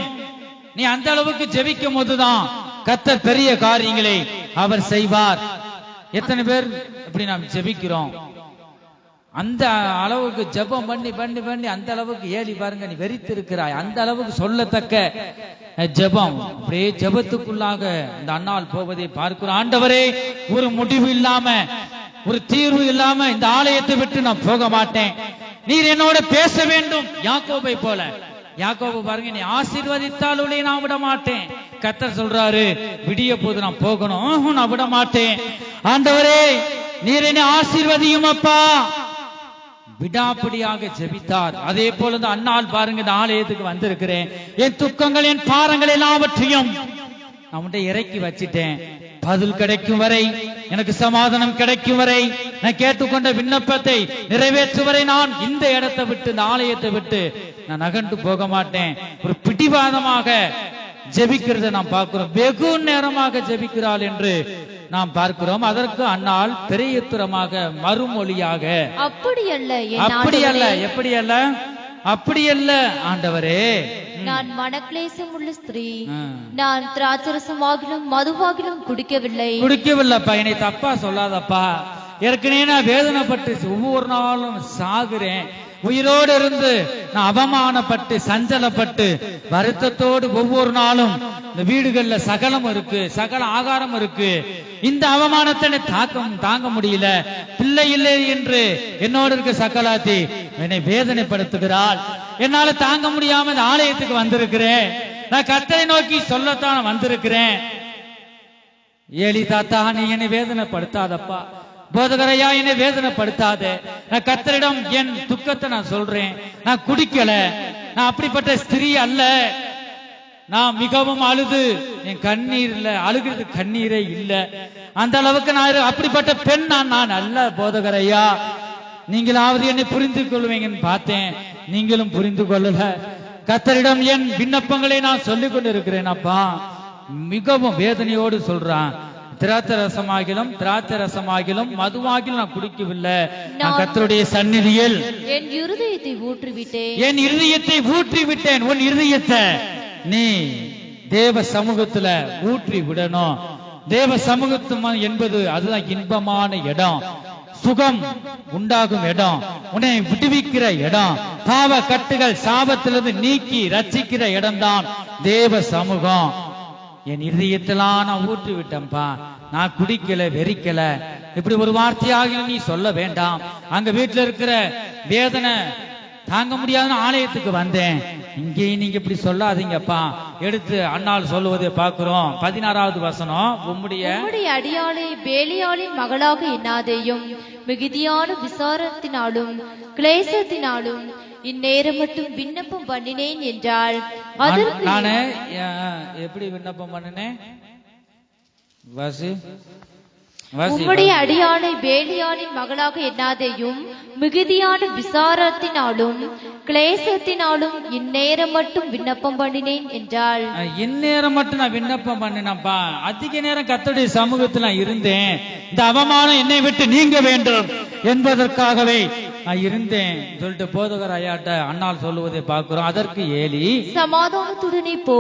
நீ அந்த அளவுக்கு ஜெபிக்கும் போதுதான் கர்த்தர் பெரிய காரியங்களை அவர் செய்வார். எத்தனை பேர் இப்படி நாம் ஜெபிக்கிறோம்? அந்த அளவுக்கு ஜெபம் பண்ணி பண்ணி பண்ணி அந்த அளவுக்கு ஏலி பாருங்க, நீ வெறித்து இருக்கிறாய், அந்த அளவுக்கு சொல்லத்தக்க ஜெபம். அப்படியே ஜெபத்துக்குள்ளாக இந்த அண்ணால் போவதை பார்க்கிறோம். ஆண்டவரே, ஒரு முடிவு இல்லாம, ஒரு தீர்வு இல்லாம இந்த ஆலயத்தை விட்டு நான் போக மாட்டேன், நீர் என்னோட பேச வேண்டும். யாக்கோபை போல, யாக்கோபு பாருங்க, நீ ஆசீர்வதித்தாலுடைய நான் விட மாட்டேன். கர்த்தர் சொல்றாரு, விடிய போது நான் போகணும், நான் விட மாட்டேன். ஆண்டவரே, நீர் என்னை ஆசீர்வதியும் அப்பா. விடாப்பிடியாக ஜெபித்தார். அதே போல இந்த அண்ணால் பாருங்க, இந்த ஆலயத்துக்கு வந்திருக்கிறேன், என் துக்கங்கள் என் பாரங்கள் எல்லாவற்றையும் நான் இறக்கி வச்சிட்டேன். பதில் கிடைக்கும் வரை, எனக்கு சமாதானம் கிடைக்கும் வரை, நான் கேட்டுக்கொண்ட விண்ணப்பத்தை நிறைவேற்றும் வரை நான் இந்த இடத்தை விட்டு, இந்த ஆலயத்தை விட்டு நான் நகர்ந்து போக மாட்டேன். ஒரு பிடிவாதமாக ஜெபிக்கிறத நாம் பார்க்கிறோம். வெகு நேரமாக ஜெபிக்கிறாள் என்று நாம் பார்க்கிறோம். அதற்கு அண்ணால் பெரியத்துரமாக மறுமொழியாக, அப்படி அல்ல, எப்படி அல்ல, அப்படி அல்ல ஆண்டவரே, நான் மனக்லேசம் உள்ள ஸ்திரீ, நான் திராட்சரசமாகிலும் மதுவாகிலும் குடிக்கவில்லைப்பா. என்னை தப்பா சொல்லாதப்பா. ஏற்கனவே நான் வேதனைப்பட்டு ஒவ்வொரு நாளும் சாகுறேன். உயிரோடு இருந்து நான் அவமானப்பட்டு சஞ்சலப்பட்டு வருத்தத்தோடு ஒவ்வொரு நாளும் இந்த வீடுகள்ல சகலம் இருக்கு, சகல ஆகாரம் இருக்கு. இந்த அவமானத்தை தாங்க முடியல. பிள்ளை இல்லை என்று என்னோடு இருக்க சகலாத்தி என்னை வேதனைப்படுத்துகிறாள். என்னால தாங்க முடியாம இந்த ஆலயத்துக்கு வந்திருக்கிறேன். நான் கர்த்தரை நோக்கி சொல்லத்தான் வந்திருக்கிறேன். ஏலி தாத்தா, நீ என்னை வேதனைப்படுத்தாதப்பா. போதகரையா, என்னை வேதனைப்படுத்தாத. நான் கர்த்தரிடம் என் துக்கத்தை நான் சொல்றேன். நான் குடிக்கல, நான் அப்படிப்பட்ட ஸ்திரீ அல்ல. நான் மிகவும் அழுது, என் கண்ணீர்ல அழுகிறது கண்ணீரே இல்ல. அந்த அளவுக்கு நான் அப்படிப்பட்ட பெண் நான் அல்ல போதகரையா. நீங்களாவது என்னை புரிந்து கொள்வீங்கன்னு பார்த்தேன், நீங்களும் புரிந்து கொள்ளல. கர்த்தரிடம் என் விண்ணப்பங்களை நான் சொல்லிக் கொண்டு இருக்கிறேன் அப்பா. மிகவும் வேதனையோடு சொல்றான். திராட்சை ரசமாகிலும் மதுவாகிலும் நான் குடிக்கவில்லை. நான் கர்த்தருடைய சந்நிதியில் என் இருதயத்தை ஊற்றிவிட்டேன். உன் இருதயத்தை நீ தேவ சமூகத்துல ஊற்றி விடணும். தேவ சமூகத்து என்பது அதுதான் இன்பமான இடம், சுகம் உண்டாகும் இடம், உன்னை விடுவிக்கிற இடம், பாவ கட்டுகள் சாபத்திலிருந்து நீக்கி ரட்சிக்கிற இடம்தான் தேவ சமூகம். என் இருதயத்திலாம் நான் ஊற்றி விட்டேன்பா. நான் குடிக்கல, வெறிக்கல. இப்படி ஒரு வார்த்தையாக நீ சொல்ல வேண்டாம். அங்க வீட்டுல இருக்கிற வேதனை தாங்க முடியாத ஆலயத்துக்கு வந்தேன். இங்கேயும் நீங்க இப்படி சொல்லாதீங்கப்பா. எடுத்து அண்ணால் சொல்லுவதை பார்க்கிறோம். 16வது வசனம், உம்முடைய அடியாளை பேலியாளின் மகளாக எண்ணாதேயும், மிகுதியான விசாரத்தினாலும் கிளேசத்தினாலும் இந்நேரம் மட்டும் விண்ணப்பம் பண்ணினேன் என்றாள். அதற்கு நானே எப்படி விண்ணப்பம் பண்ணினேன்? உம்முடைய அடியாளை பேலியாளின் மகளாக எண்ணாதேயும், மிகுதியான விசாரத்தினாலும் கிளேசத்தினாலும் இந்நேரம் மட்டும் விண்ணப்பம் பண்ணினேன் என்றாள். இந்நேரம் மட்டும் நான் விண்ணப்பம் பண்ணினப்பா. அதிக நேரம் கர்த்தருடைய சமூகத்தில் நான் இருந்தேன். இந்த அவமானம் என்னை விட்டு நீங்க வேண்டும் என்பதற்காகவே நான் இருந்தேன் சொல்லிட்டு போதகர் ஐயாட்ட அண்ணால் சொல்லுவதை பார்க்கிறோம். அதற்கு ஏலி, சமாதானத்துடனே போ,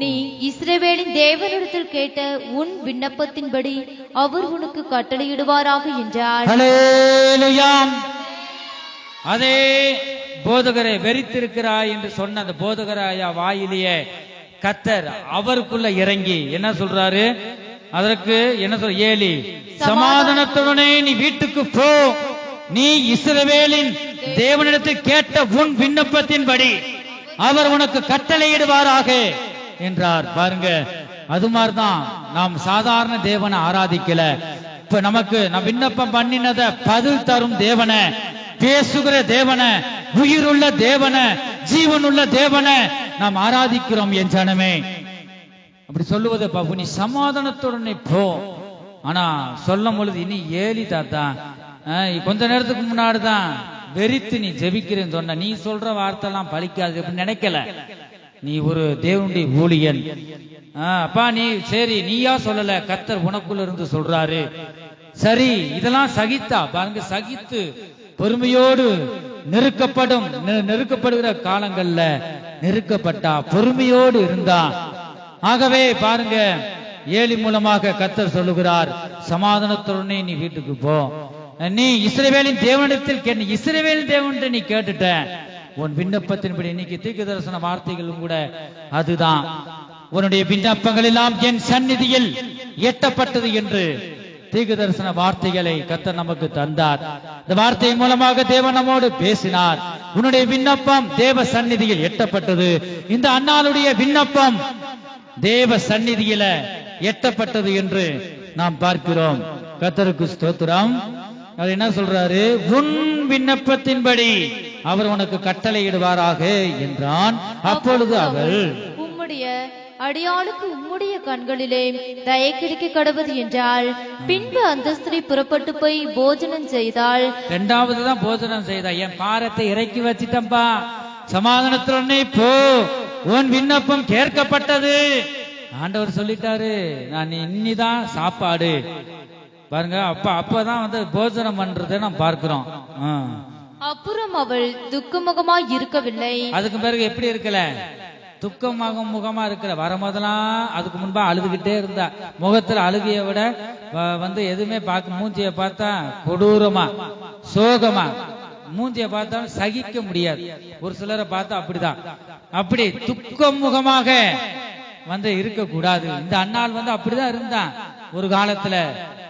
நீ இஸ்ரவேலின் தேவனிடத்தில் கேட்ட உன் விண்ணப்பத்தின்படி அவர் உனக்கு கட்டளையிடுவாராக என்றார். ஹல்லேலூயா. அதே போதகரை வெறித்திருக்கிறாய் என்று சொன்ன அந்த போதகராயா வாயிலேயே கர்த்தர் அவருக்குள்ள இறங்கி என்ன சொல்றாரு? அதற்கு என்ன சொல்ற? ஏலி, சமாதானத்துடனே நீ வீட்டுக்கு போ, நீ இஸ்ரவேலின் தேவனிடத்தில் கேட்ட உன் விண்ணப்பத்தின்படி அவர் உனக்கு கட்டளையிடுவாராக என்றார். பாருங்க, அது மாதிரிதான் நாம் சாதாரண தேவனை ஆராதிக்கல. இப்ப நமக்கு நான் விண்ணப்பம் பண்ணினத பதில் தரும் தேவன, பேசுகிற தேவன, உயிருள்ள தேவன, ஜீவனுள்ள தேவன நாம் ஆராதிக்கிறோம் என் ஜனமே. அப்படி சொல்லுவதை பாப்பு, நீ சமாதானத்துடனே போ. ஆனா சொல்லும் பொழுது இனி ஏலி தாத்தா கொஞ்ச நேரத்துக்கு முன்னாடிதான் வெறித்து நீ ஜெபிக்கிறேன்னு சொன்ன, நீ சொல்ற வார்த்தை எல்லாம் பலிக்காது அப்படின்னு நினைக்கல. நீ ஒரு தேவனுடைய ஊழியன் அப்பா. நீ சரி, நீயா சொல்லல, கர்த்தர் உனக்குள்ள இருந்து சொல்றாரு. சரி, இதெல்லாம் சகித்தா பாருங்க, சகித்து பொறுமையோடு நெருக்கப்படுகிற காலங்கள்ல நெருக்கப்பட்டா, பொறுமையோடு இருந்தா. ஆகவே பாருங்க, ஏலி மூலமாக கர்த்தர் சொல்லுகிறார், சமாதானத்துடனே நீ வீட்டுக்கு போ. நீ இஸ்ரவேலின் தேவனிடத்தில் கேட்டு, இஸ்ரவேலின் தேவன்கிட்ட நீ கேட்டுட்ட, உன் விண்ணப்பத்தின்படி இன்னைக்கு தீர்க்கதரிசன வார்த்தைகளும் கூட அதுதான். உன்னுடைய விண்ணப்பங்கள் எல்லாம் என் சந்நிதியில் எட்டப்பட்டது என்று தீர்க்கதரிசன வார்த்தைகளை கர்த்தர் நமக்கு தந்தார். இந்த வார்த்தையின் மூலமாக தேவன் நம்மோடு பேசினார். உன்னுடைய விண்ணப்பம் தேவ சந்நிதியில் எட்டப்பட்டது. இந்த அன்னாளுடைய விண்ணப்பம் தேவ சந்நிதியில எட்டப்பட்டது என்று நாம் பார்க்கிறோம். கர்த்தருக்கு ஸ்தோத்திரம். அது என்ன சொல்றாரு? உன் விண்ணப்பத்தின்படி அவர் உனக்கு கட்டளையிடுவாராக என்றான். அப்பொழுது அவள், உம்முடைய அடியாளுக்கு உம்முடைய கண்களிலே தயை கிடைக்க கடவுது என்றாள். பின்பு அந்த ஸ்திரீ புறப்பட்டு போய் போஜனம் செய்தாள். இரண்டாவதுதான் போஜனம் செய்தா. என் பாரத்தை இறக்கி வச்சிட்டம்பா, சமாதானத்துடனே போ, உன் விண்ணப்பம் கேட்கப்பட்டது. ஆண்டவர் சொல்லிட்டாரு, நான் இன்னிதான் சாப்பாடு பாருங்க. அப்பதான் போஜனம் பண்றதை நாம் பார்க்கிறோம். அப்புறம் அவள் துக்கமுகமாய் இருக்கவில்லை. அதுக்கு பிறகு எப்படி இருக்கல? துக்கமுகமா இருக்கல. வரும்போதெல்லாம் அதுக்கு முன்பா அழுதுகிட்டே இருந்தா. முகத்துல அழுகைய விட எதுவுமே பார்க்க, மூஞ்சிய பார்த்தா கொடூரமா சோகமா, மூஞ்சிய பார்த்தாலும் சகிக்க முடியாது. ஒரு சிலரை பார்த்தா அப்படிதான். அப்படி துக்கமுகமாக இருக்க கூடாது. இந்த அன்னாள் அப்படிதான் இருந்தான். ஒரு காலத்துல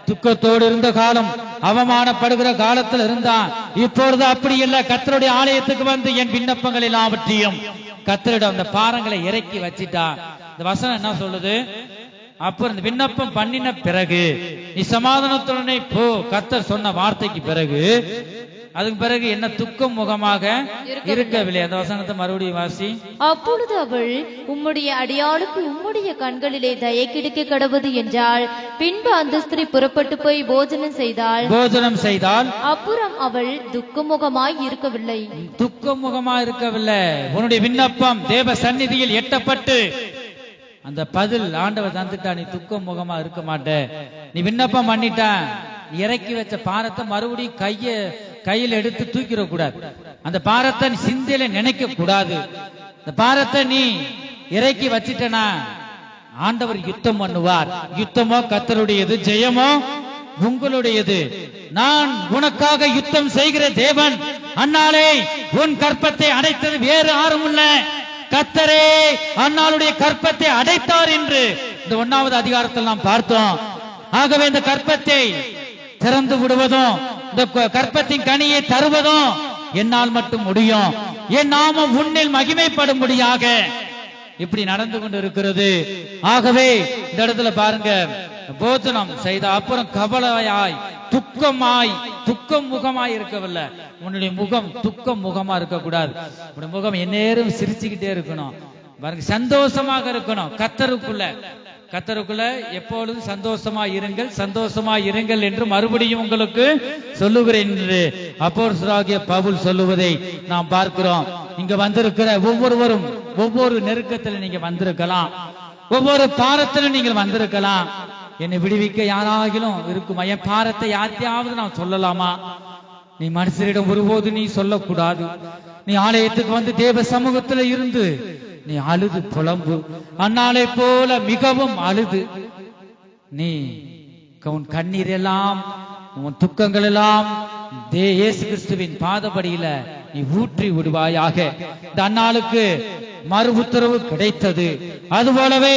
துக்கத்தோடு இருந்த காலம், அவமானப்படுகிற காலத்தில் இருந்தான். இப்பொழுது அப்படி இல்ல. கர்த்தருடைய ஆலயத்துக்கு என் விண்ணப்பங்கள் எல்லாவற்றையும் கர்த்தரிடம் அந்த பாரங்களை இறக்கி வச்சிட்டா. இந்த வசனம் என்ன சொல்லுது? அப்புறம் இந்த விண்ணப்பம் பண்ணின பிறகு நீ சமாதானத்துடனே போ, கர்த்தர் சொன்ன வார்த்தைக்கு பிறகு, அதுக்கு பிறகு என்ன துக்கம் முகமாக இருக்கவில்லை. அந்த வசனத்தை மறுபடியும் வாசி. அப்பொழுது அவள், உம்முடைய அடியாளுக்கு உம்முடைய கண்களிலே தயை கிடைக்க கடவுது என்றாள். பின்பு அந்த ஸ்திரீ புறப்பட்டு போய் போஜனம் செய்தாள். அப்புறம் அவள் துக்கமுகமாய் இருக்கவில்லை. துக்கமுகமா இருக்கவில்லை. உன்னுடைய விண்ணப்பம் தேவ சந்நிதியில் எட்டப்பட்டு அந்த பதில் ஆண்டவர் தந்துட்டா. நீ துக்கம் முகமா இருக்க மாட்ட. நீ விண்ணப்பம் பண்ணிட்ட. இறக்கி வச்ச பாரத்தை மறுபடியும் கையில் எடுத்து தூக்கிட கூடாது. அந்த பாரத்தை நீ சிந்தையில நினைக்க கூடாது. இந்த பாரத்தை நீ இறக்கி வச்சிட்டனா ஆண்டவர் யுத்தம் பண்ணுவார். யுத்தமோ கர்த்தருடையது, ஜெயமோ உங்களுடையது. நான் உனக்காக யுத்தம் செய்கிற தேவன். அன்னாலே உன் கற்பத்தை அடைத்தது வேறு யாரும் இல்ல, கர்த்தரே அன்னாளுடைய கற்பத்தை அடைத்தார் என்று இந்த 1வது அதிகாரத்தில் நாம் பார்த்தோம். ஆகவே இந்த கற்பத்தை திறந்து விடுவதும், இந்த கற்பத்தின் கனியை தருவதும் என்னால் மட்டும் முடியும். என் நாமம் உன்னில் மகிமைப்படும்படியாக இப்படி நடந்து கொண்டு இருக்கிறது. ஆகவே இந்த இடத்துல பாருங்க, போஜனம் செய்த அப்புறம் கவலையாய் துக்கம் முகமாய் இருக்கவில்லை. உன்னுடைய முகம் துக்கம் முகமா இருக்க கூடாது. உன்னுடைய முகம் எந்நேரம் சிரிச்சுக்கிட்டே இருக்கணும். பாருங்க, சந்தோஷமாக இருக்கணும். கர்த்தருக்குள்ள எப்பொழுதும் சந்தோஷமா இருங்கள் என்று மறுபடியும் உங்களுக்கு சொல்லுகிறேன் என்று அப்போஸ்தலனாகிய பவுல் சொல்லுவதை நாம் பார்க்கிறோம். இங்க வந்திருக்கிற ஒவ்வொருவரும் ஒவ்வொரு நெருக்கத்தில் நீங்க வந்திருக்கலாம், ஒவ்வொரு பாரத்திலும் நீங்கள் வந்திருக்கலாம். என்னை விடுவிக்க யாராகிலும் இருக்குமா? என் பாரத்தை யார்த்தையாவது நான் சொல்லலாமா? நீ மனுஷரிடம் ஒருபோது நீ சொல்லக்கூடாது. நீ ஆலயத்துக்கு தேவ சமூகத்துல இருந்து நீ அழுது புலம்பு. அன்னாலை போல மிகவும் அழுது நீ உன் கண்ணீர் எல்லாம், உன் துக்கங்கள் எல்லாம் இயேசு கிறிஸ்துவின் பாதபடியில நீ ஊற்றி விடுவாயாக. இந்த அன்னாளுக்கு மறு உத்தரவு கிடைத்தது, அதுபோலவே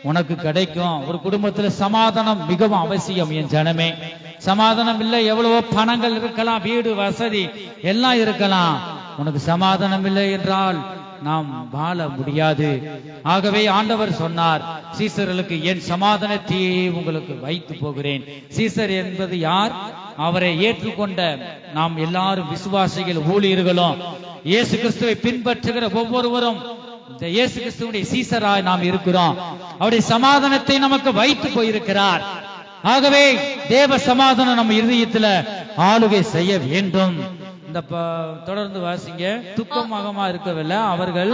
உனக்கு கிடைக்கும். ஒரு குடும்பத்துல சமாதானம் மிகவும் அவசியம். என் ஜனமே, சமாதானம் இல்லை, எவ்வளவோ பணங்கள் இருக்கலாம், வீடு வசதி எல்லாம் இருக்கலாம், உனக்கு சமாதானம் இல்லை என்றால் நாம் வாழ முடியாது. ஆகவே ஆண்டவர் சொன்னார், சீசர்களுக்கு என் சமாதானத்தையே உங்களுக்கு வைத்து போகிறேன். சீசர் என்பது யார்? அவரை ஏற்றுக்கொண்ட நாம் எல்லாரும் விசுவாசிகள், ஊழியர்களும், இயேசு கிறிஸ்துவை பின்பற்றுகிற ஒவ்வொருவரும் இந்த இயேசு கிறிஸ்துவுடைய சீசராய் நாம் இருக்கிறோம். அவருடைய சமாதானத்தை நமக்கு வைத்து போயிருக்கிறார். ஆகவே தேவ சமாதானம் நம்ம இருதயத்துல ஆளுகை செய்ய வேண்டும். இந்த தொடர்ந்து வாசிங்க. துக்கமாக இருக்கவில்லை. அவர்கள்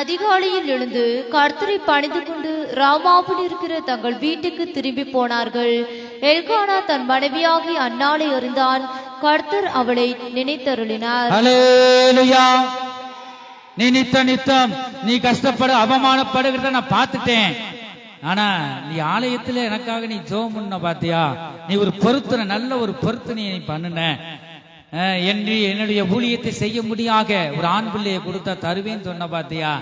அதிகாலையில் எழுந்து கர்த்தரை பணிந்து கொண்டு ராமாவில் இருக்கிற தங்கள் வீட்டுக்கு திரும்பி போனார்கள். எல்கானா தன் மனைவியாகி அன்னாளை அறிந்தான். கர்த்தர் அவளை நினைத்தருளினார். அல்லேலூயா. நீ நித்தம் நீ கஷ்டப்பட அவமானப்படுகிறத நான் பார்த்துட்டேன். ஆனா நீ ஆலயத்துல எனக்காக நீ ஜெபம் பண்ண பாத்தியா, நீ ஒரு பொருத்தனை, நல்ல ஒரு பொருத்தனையை நீ பண்ணுன, என்னுடைய ஊழியத்தை செய்ய முடியாக ஒரு ஆண் பிள்ளையை கொடுத்தா தருவேன்னு சொன்ன பாத்தியா,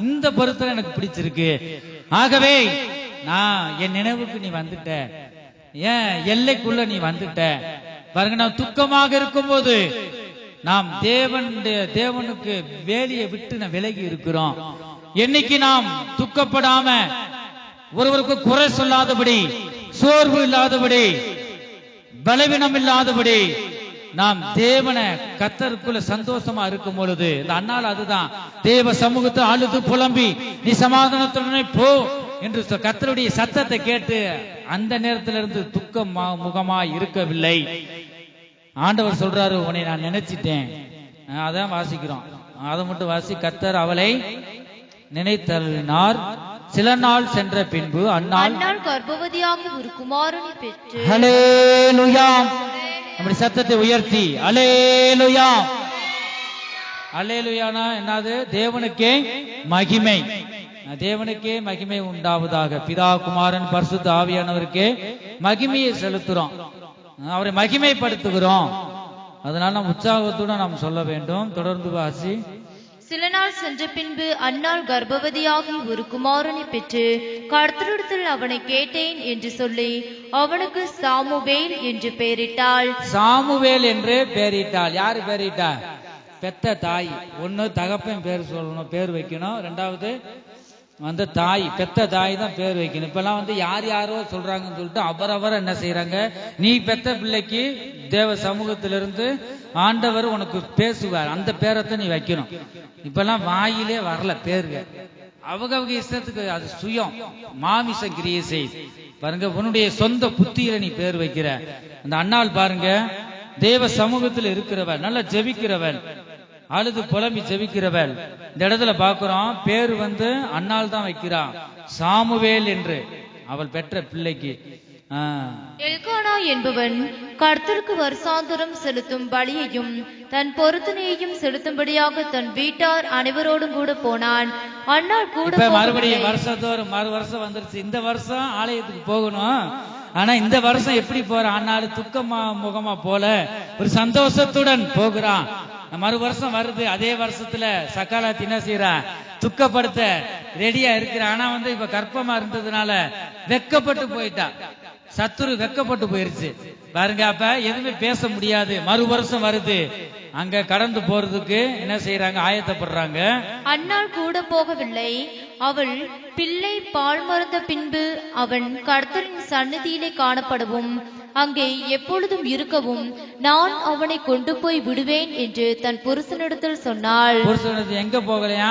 இந்த பொருத்தனை எனக்கு பிடிச்சிருக்கு. ஆகவே நான் என் நினைவுக்கு நீ வந்துட்ட, ஏன் எல்லைக்குள்ள நீ வந்துட்ட பாருங்க. நான் துக்கமாக இருக்கும் போது நாம் தேவனுக்கு வேலையை விட்டு நான் விலகி இருக்கிறோம். என்னைக்கு நாம் துக்கப்படாம, ஒருவருக்கு குறை சொல்லாதபடி, சோர்வு இல்லாதபடி, பலவீனம் இல்லாதபடி நாம் தேவனை கர்த்தருக்குள்ள சந்தோஷமா இருக்கும் பொழுது, இந்த அண்ணால் அதுதான் தேவ சமூகத்தை அழுது புலம்பி நீ சமாதானத்துடனே போ என்று கர்த்தருடைய சத்தத்தை கேட்டு அந்த நேரத்திலிருந்து துக்கம் முகமா இருக்கவில்லை. ஆண்டவர் சொல்றாரு, உன்னை நான் நினைச்சிட்டேன். அதான் வாசிக்கிறோம், அதை மட்டும் வாசி. கர்த்தர் அவளை நினைத்தருளினார். சில நாள் சென்ற பின்பு அன்னாள் கர்ப்பவதியாகி ஒரு குமாரனை பெற்று. ஹல்லேலூயா. நம்முடைய சத்தத்தை உயர்த்தி அல்லேலூயா. அல்லேலூயானா என்னது? தேவனுக்கே மகிமை, தேவனுக்கே மகிமை உண்டாவதாக. பிதா குமாரன் பரிசுத்த ஆவியானவருக்கே மகிமையை செலுத்துறோம், அவரை மகிமைப்படுத்துகிறோம். அதனால நாம் உற்சாகத்துடன் நாம் சொல்ல வேண்டும். தொடர்ந்து வாசி. சில நாள் சென்ற பின்பு அன்னாள் கர்ப்பவதியாகி ஒரு குமாரனை பெற்று கர்த்தரிடத்தில் அவனை கேட்டேன் என்று சொல்லி அவனுக்கு சாமுவேல் என்று பெயரிட்டாள். சாமுவேல் என்று பெயரிட்டாள். யாரு பெயரிட்டாள்? பெத்த தாய். ஒன்னு தகப்பன் பேர் சொல்லணும், பேர் வைக்கணும். ரெண்டாவது வந்து தாய், பெத்த தாய் தான் பேர் வைக்கணும். இப்பெல்லாம் யார் யாரோ சொல்றாங்கன்னு சொல்லிட்டு அவரவரை என்ன செய்யறாங்க, நீ பெத்த பிள்ளைக்கு தேவ சமூகத்திலிருந்து ஆண்டவர் உனக்கு பேசுவார், அந்த பேரத்தை நீ வைக்கணும். இப்பெல்லாம் வாயிலே வரல பேருங்க, அவங்க இஷ்டத்துக்கு, அது சுயம் மாமிச கிரியை செய் பாருங்க. உன்னுடைய சொந்த புத்தியில நீ பேர் வைக்கிற. அந்த அண்ணாள் பாருங்க, தேவ சமூகத்தில் இருக்கிறவள், நல்ல ஜெபிக்கிறவள், அழுது புலம்பி ஜெபிக்கிறவள். இந்த இடத்துல பாக்குறோம், பேரு அன்னாள் தான் வைக்கிறான், சாமுவேல் என்று அவள் பெற்ற பிள்ளைக்கு. எல்கானா என்பவன் கர்த்தருக்கு வருஷாந்தரம் செலுத்தும் பலியையும் தன் பொருத்தனையையும் செலுத்தும்படியாக தன் வீட்டார் அனைவரோடும் கூட போனான். அன்னாள் கூட மறுபடியும் வருஷத்தோறும் மறு வருஷம் வந்துருச்சு. இந்த வருஷம் ஆலயத்துக்கு போகணும், ஆனா இந்த வருஷம் எப்படி போற? அன்னாள் துக்கமா முகமா போல ஒரு சந்தோஷத்துடன் போகிறான். மறு வருஷம் வருது, அதே வருஷத்துல சக்காலா என்ன செய்யறா? துக்கப்படுத்த ரெடியா இருக்கிற. ஆனா இப்ப கர்ப்பமா இருந்ததுனால வெக்கப்பட்டு போயிட்டா, சத்துரு வெக்கப்பட்டு போயிருச்சு பாருங்க. அப்ப எதுவுமே பேச முடியாது. மறு வருஷம் வருது, அங்க கடந்து போறதுக்கு என்ன செய்யறாங்க? ஆயத்தப்படுறாங்க. அன்னாள் கூட போகவில்லை. அவள் பிள்ளை பால் மறந்த பின்பு அவன் கர்த்தரின் சந்நிதியிலே காணப்படவும் அங்கே எப்பொழுதும் இருக்கவும் நான் அவனை கொண்டு போய் விடுவேன் என்று தன் புருஷனிடத்தில் சொன்னாள். புருஷனிடத்தில் எங்க போகலையா?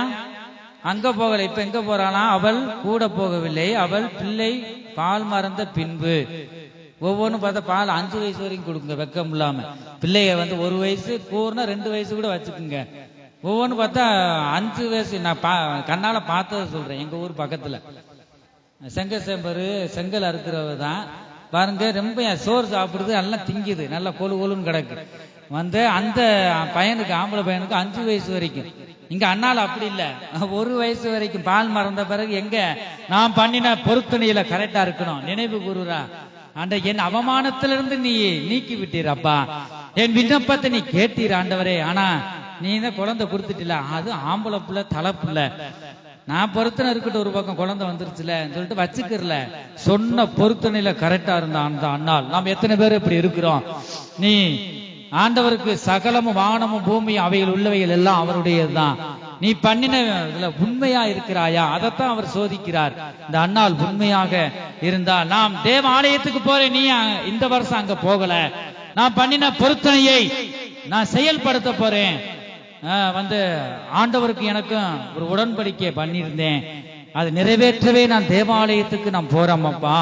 அங்க போகல. இப்ப எங்க போறானா? அவள் கூட போகவில்லை. அவள் பிள்ளை பால் மறந்த பின்பு. ஒவ்வொன்றும் பார்த்தா பால் 5 வயசு வரைக்கும் கொடுக்குங்க, வெக்கம் இல்லாம. பிள்ளைய 1 வயசு கூர்னா 2 வயசு கூட வச்சுக்குங்க. ஒவ்வொன்னு பார்த்தா 5 வயசு. நான் கண்ணால பார்த்ததை சொல்றேன். எங்க ஊர் பக்கத்துல செங்கல் செங்கல் அறுக்கிறவ தான் பாருங்க. ரொம்ப சோறு சாப்பிடுறது, எல்லாம் திங்குது, நல்லா கொழு கொழுன்னு கிடக்கு. அந்த பையனுக்கு, ஆம்பளை பையனுக்கு 5 வயசு வரைக்கும். இங்க அண்ணால அப்படி இல்ல, 1 வயசு வரைக்கும். பால் மறந்த பிறகு எங்க நான் பண்ணின பொருத்தனையில கரெக்டா இருக்கணும். நினைவு கூறுறா, ஆண்ட என் அவமானத்திலிருந்து நீ நீக்கி விட்டீரப்பா, என் விண்ணப்பத்தை நீ கேட்டீர் ஆண்டவரே. ஆனா நீ தான் குழந்தை கொடுத்துட்டில, அது ஆம்பளை பிள்ளை தலை பிள்ளை. நான் பொருத்தனை இருக்கட்டும், ஒரு பக்கம் குழந்தை வந்துருச்சுல சொல்லிட்டு வச்சுக்கிறல. சொன்ன பொருத்தனையில கரெக்டா இருந்தா அந்த அண்ணாள். நாம் எத்தனை பேர் இப்படி இருக்கிறோம்? நீ ஆண்டவருக்கு சகலமும் வானமும் பூமியும் அவைகள் உள்ளவைகள் எல்லாம் அவருடையதுதான். நீ பண்ணின உண்மையா இருக்கிறாயா? அதைத்தான் அவர் சோதிக்கிறார். இந்த அண்ணாள் உண்மையாக இருந்தால், நாம் தேவ ஆலயத்துக்கு போறேன், நீ இந்த வருஷம் அங்க போகல, நான் பண்ணின பொருத்தனையை நான் செயல்படுத்த போறேன், ஆண்டவருக்கு எனக்கும் ஒரு உடன்படிக்கை பண்ணியிருந்தேன், அது நிறைவேற்றவே நான் தேவாலயத்துக்கு நான் போறேன் அப்பா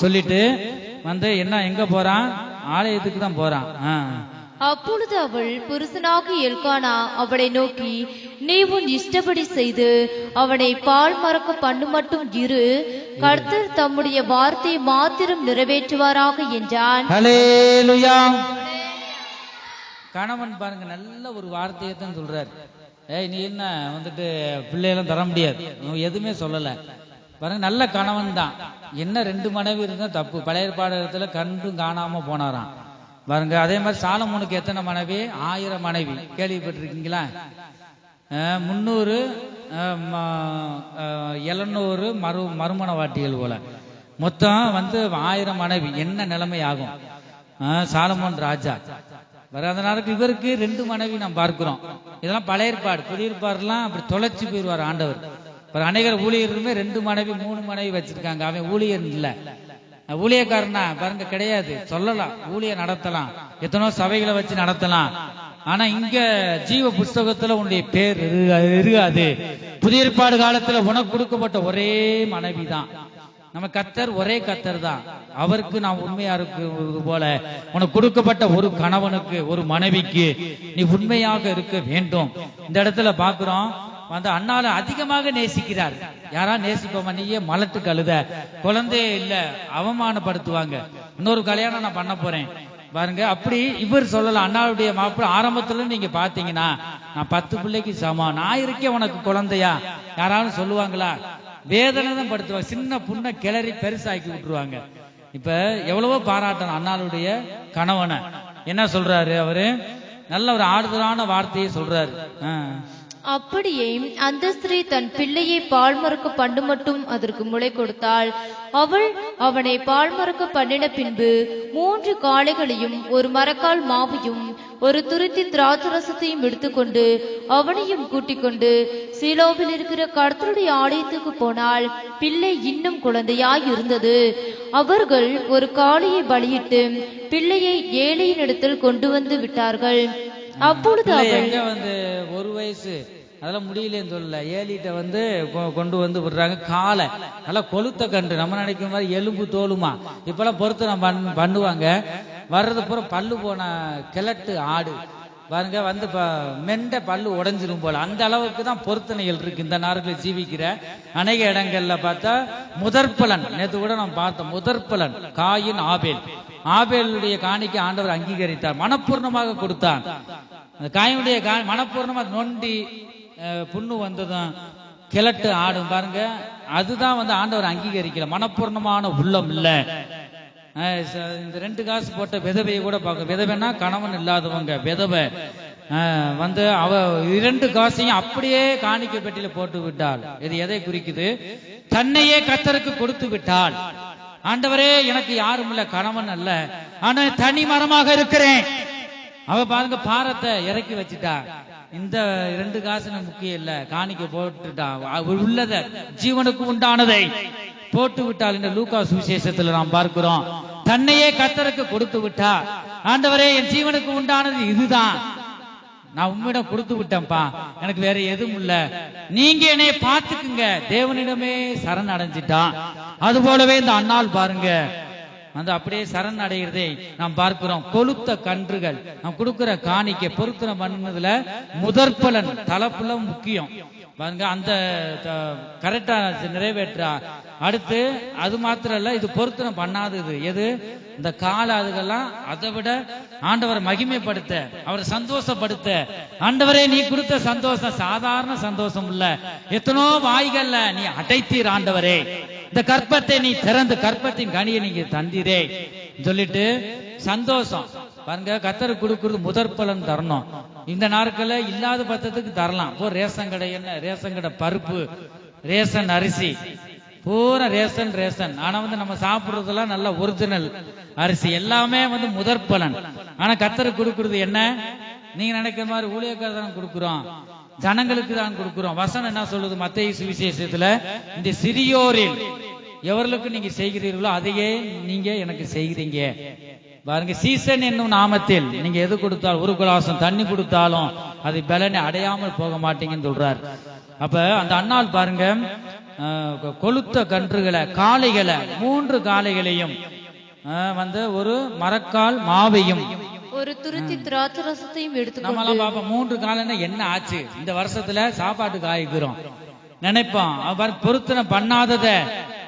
சொல்லிட்டு என்ன எங்க போறான்? ஆலயத்துக்கு தான் போறான். அப்பொழுது அவள் புருஷனாகி எல்கானா அவளை நோக்கி, நீ உன் இஷ்டப்படி செய்து அவனை பால் மறக்க பண்ணு மட்டும் இரு, கர்த்தர் தம்முடைய வார்த்தையை மாத்திரம் நிறைவேற்றுவாராக என்றான். ஹல்லேலூயா. கணவன் பாருங்க நல்ல ஒரு வார்த்தையை தான் சொல்றாரு. நீ என்ன பிள்ளையெல்லாம் தர முடியாது, எதுவுமே சொல்லல. பாருங்க, நல்ல கணவன் தான். என்ன 2 மனைவி இருந்தா தப்பு. பழைய ஏற்பாடுல கண்டும் காணாம போனாராம் பாருங்க. அதே மாதிரி சாலமோனுக்கு எத்தனை மனைவி? 1000 மனைவி. கேள்விப்பட்டிருக்கீங்களா? 300 700 மறுமண வாட்டிகள் போல மொத்தம் 1000 மனைவி. என்ன நிலைமை ஆகும் சாலமோன் ராஜா? அதனால இவருக்கு 2 மனைவி நாம் பார்க்கிறோம். இதெல்லாம் பழைய ஏற்பாடு. புதிய ஏற்பாடுலாம் அப்படி தொலைச்சு போயிடுவார் ஆண்டவர். அநேகர் ஊழியருமே 2 மனைவி 3 மனைவி வச்சிருக்காங்க. அவன் ஊழியர் இல்ல, ஊழியக்காரனா பாருங்க கிடையாது. சொல்லலாம், ஊழிய நடத்தலாம், எத்தனோ சபைகளை வச்சு நடத்தலாம். ஆனா இங்க ஜீவ புஸ்தகத்துல உன்னுடைய பேர் இருக்காது. புதிய ஏற்பாடு காலத்துல உனக்கு கொடுக்கப்பட்ட ஒரே மனைவி தான் நம்ம கர்த்தர், ஒரே கர்த்தர் தான். அவருக்கு நாம் உண்மையா இருக்கிறது போல உனக்கு கொடுக்கப்பட்ட ஒரு கணவனுக்கு, ஒரு மனைவிக்கு நீ உண்மையாக இருக்க வேண்டும். இந்த இடத்துல பாக்குறோம், அண்ணால அதிகமாக நேசிக்கிறார். யாரா நேசிப்போமா? நீயே மலட்டு கழுத, குழந்தையே இல்ல, அவமானப்படுத்துவாங்க. இன்னொரு கல்யாணம் நான் பண்ண போறேன் பாருங்க. அப்படி இவர் சொல்லலாம். அண்ணாவுடைய மாப்பிள்ளை ஆரம்பத்துல நீங்க பாத்தீங்கன்னா, நான் 10 பிள்ளைக்கு சமம், நான் இருக்கேன், உனக்கு குழந்தையா? யாராலும் சொல்லுவாங்களா? வேதனை தான் படுத்துவாங்க. சின்ன புண்ணை கிளறி பெருசாக்கி விட்டுருவாங்க. இப்ப எவ்வளவோ பாராட்டணும் அண்ணாளுடைய கணவனை. என்ன சொல்றாரு அவரு? நல்ல ஒரு ஆறுதலான வார்த்தையை சொல்றாரு. அப்படியே அந்த ஸ்திரீ தன் பிள்ளையை பால் மறுக்க பண்ணு மட்டும் அதற்கு முளை கொடுத்தாள். அவள் அவனை பால் மறுக்க பண்ணின பின்பு 3 காளைகளையும் 1 மரக்கால் மாவையும் 1 துருத்தி திராட்சரசத்தையும் எடுத்துக்கொண்டு அவனையும் கூட்டிக் கொண்டு சீலோவில் இருக்கிற கர்த்தருடைய ஆலயத்துக்கு போனாள். பிள்ளை இன்னும் குழந்தையாய் இருந்தது. அவர்கள் 1 காளையை பலியிட்டு பிள்ளையை ஏழையின் இடத்தில் கொண்டு வந்து விட்டார்கள். அப்பொழுது அவள் 1 வயசு அதெல்லாம் முடியலன்னு சொல்லல, ஏலிட்ட கொண்டு வந்து விடுறாங்க. காலை நல்லா கொளுத்த கன்று, நம்ம நினைக்கிற மாதிரி எலும்பு தோலுமா. இப்பெல்லாம் பொறுத்து பண்ணுவாங்க. வர்றது பூரா பல்லு போன கிழட்டு ஆடு பாருங்க, மெண்ட பல்லு உடைஞ்சிரும் போல. அந்த அளவுக்கு தான் பொருத்தனைகள் இருக்கு இந்த நாட்களில் ஜீவிக்கிற அநேக இடங்கள்ல பார்த்தா. முதற்பலன் நேற்று கூட நம்ம பார்த்தோம். முதற்பலன் காயின் ஆபேல். ஆபேலுடைய காணிக்கை ஆண்டவர் அங்கீகரித்தார், மனப்பூர்ணமாக கொடுத்தார். காயினுடைய மனப்பூர்ணமாக நொண்டி புண்ணு வந்ததும் கிழட்டு ஆடும் பாருங்க, அதுதான் ஆண்டவர் அங்கீகரிக்கல. மனப்பூர்ணமான உள்ளம் இல்ல. இந்த 2 காசு போட்ட விதவையை கூட பார்க்க, விதவைன்னா கணவன் இல்லாதவங்க விதவை அவ 2 காசையும் அப்படியே காணிக்கை பெட்டியில போட்டு விட்டாள். இது எதை குறிக்குது? தன்னையே கர்த்தருக்கு கொடுத்து விட்டாள். ஆண்டவரே, எனக்கு யாரும் இல்ல, கணவன் அல்ல, ஆனா தனி மரமாக இருக்கிறேன். அவ பாருங்க பாரத்தை இறக்கி வச்சுட்டா. இந்த 2 காசு முக்கியம் இல்ல, காணிக்க போட்டுட்டா. உள்ளத ஜீவனுக்கு உண்டானதை போட்டு விட்டால். இந்த லூக்கா சுவிசேஷத்துல நாம் பார்க்கிறோம், தன்னையே கர்த்தருக்கு கொடுத்து விட்டா. ஆண்டவரே, என் ஜீவனுக்கு உண்டானது இதுதான், நான் உம்மிடம் கொடுத்து விட்டேன்ப்பா, எனக்கு வேற எதுவும் இல்ல, நீங்க என்னைய பார்த்துக்குங்க. தேவனிடமே சரண் அடைஞ்சிட்டான். அது போலவே இந்த அண்ணாள் பாருங்க அப்படியே சரண் அடைகிறதை நாம் பார்க்கிறோம். கொளுத்த கன்றுகள் நாம் கொடுக்கிற காணிக்கை பொருத்தனை பண்ணதுல முதற்பலன் தலைப்புல முக்கியம் பாருங்க. அந்த கரெக்டா நிறைவேற்றா. அடுத்து அது மாத்திரம் இல்ல, இது பொருத்தனை பண்ணாதது எது? இந்த கால அதுகெல்லாம் அதை விட ஆண்டவரை மகிமைப்படுத்த, அவரை சந்தோஷப்படுத்த. ஆண்டவரே, நீ கொடுத்த சந்தோஷம் சாதாரண சந்தோஷம் இல்ல, எத்தனோ வாய்கள்ல நீ அடைத்தீர் ஆண்டவரே. இந்த கற்பத்தை நீ திறந்து கற்பத்தின் கனியை நீங்க தந்தீரே சொல்லிட்டு சந்தோஷம் பாருங்க. கர்த்தருக்கு கொடுக்கிறது முதற்பலன் தரணும். இந்த நாட்கள்ல இல்லாத பட்சத்துக்கு தரலாம். ரேஷன் கடை, என்ன ரேஷன் கடை பருப்பு, ரேஷன் அரிசி, பூரா ரேஷன். ஆனா நம்ம சாப்பிடுறதெல்லாம் நல்ல ஒரிஜினல் அரிசி, எல்லாமே முதற்பலன். ஆனா கர்த்தருக்கு கொடுக்கிறது என்ன? நீங்க நினைக்கிற மாதிரி ஊழியக்காரர் கொடுக்கிறோம், ஜனங்களுக்கு தான் கொடுக்கிறோம். வசனம் என்ன சொல்லுது? மத்தேயு சுவிசேஷத்துல, இந்த சிறியோரில் எவர்களுக்கு நீங்க செய்கிறீர்களோ அதையே நீங்க எனக்கு செய்கிறீங்க பாருங்க. சீசன் என்னும் நாமத்தில் நீங்க எது கொடுத்தாலும், 1 குலாசம் தண்ணி கொடுத்தாலும் அது பலனை அடையாமல் போக மாட்டீங்கன்னு சொல்றார். அப்ப அந்த அண்ணாள் பாருங்க, கொளுத்த கன்றுகளை, காளைகளை, 3 காளைகளையும் 1 மரக்கால் மாவையும் 1 துருத்தி திராட்சரசத்தையும் எடுத்து நம்மளாம் பாப்போம். 3 காலைன்னா என்ன ஆச்சு? இந்த வருஷத்துல சாப்பாட்டு காய்க்கிறோம் நினைப்போம். அவர் பொருத்தனை பண்ணாதத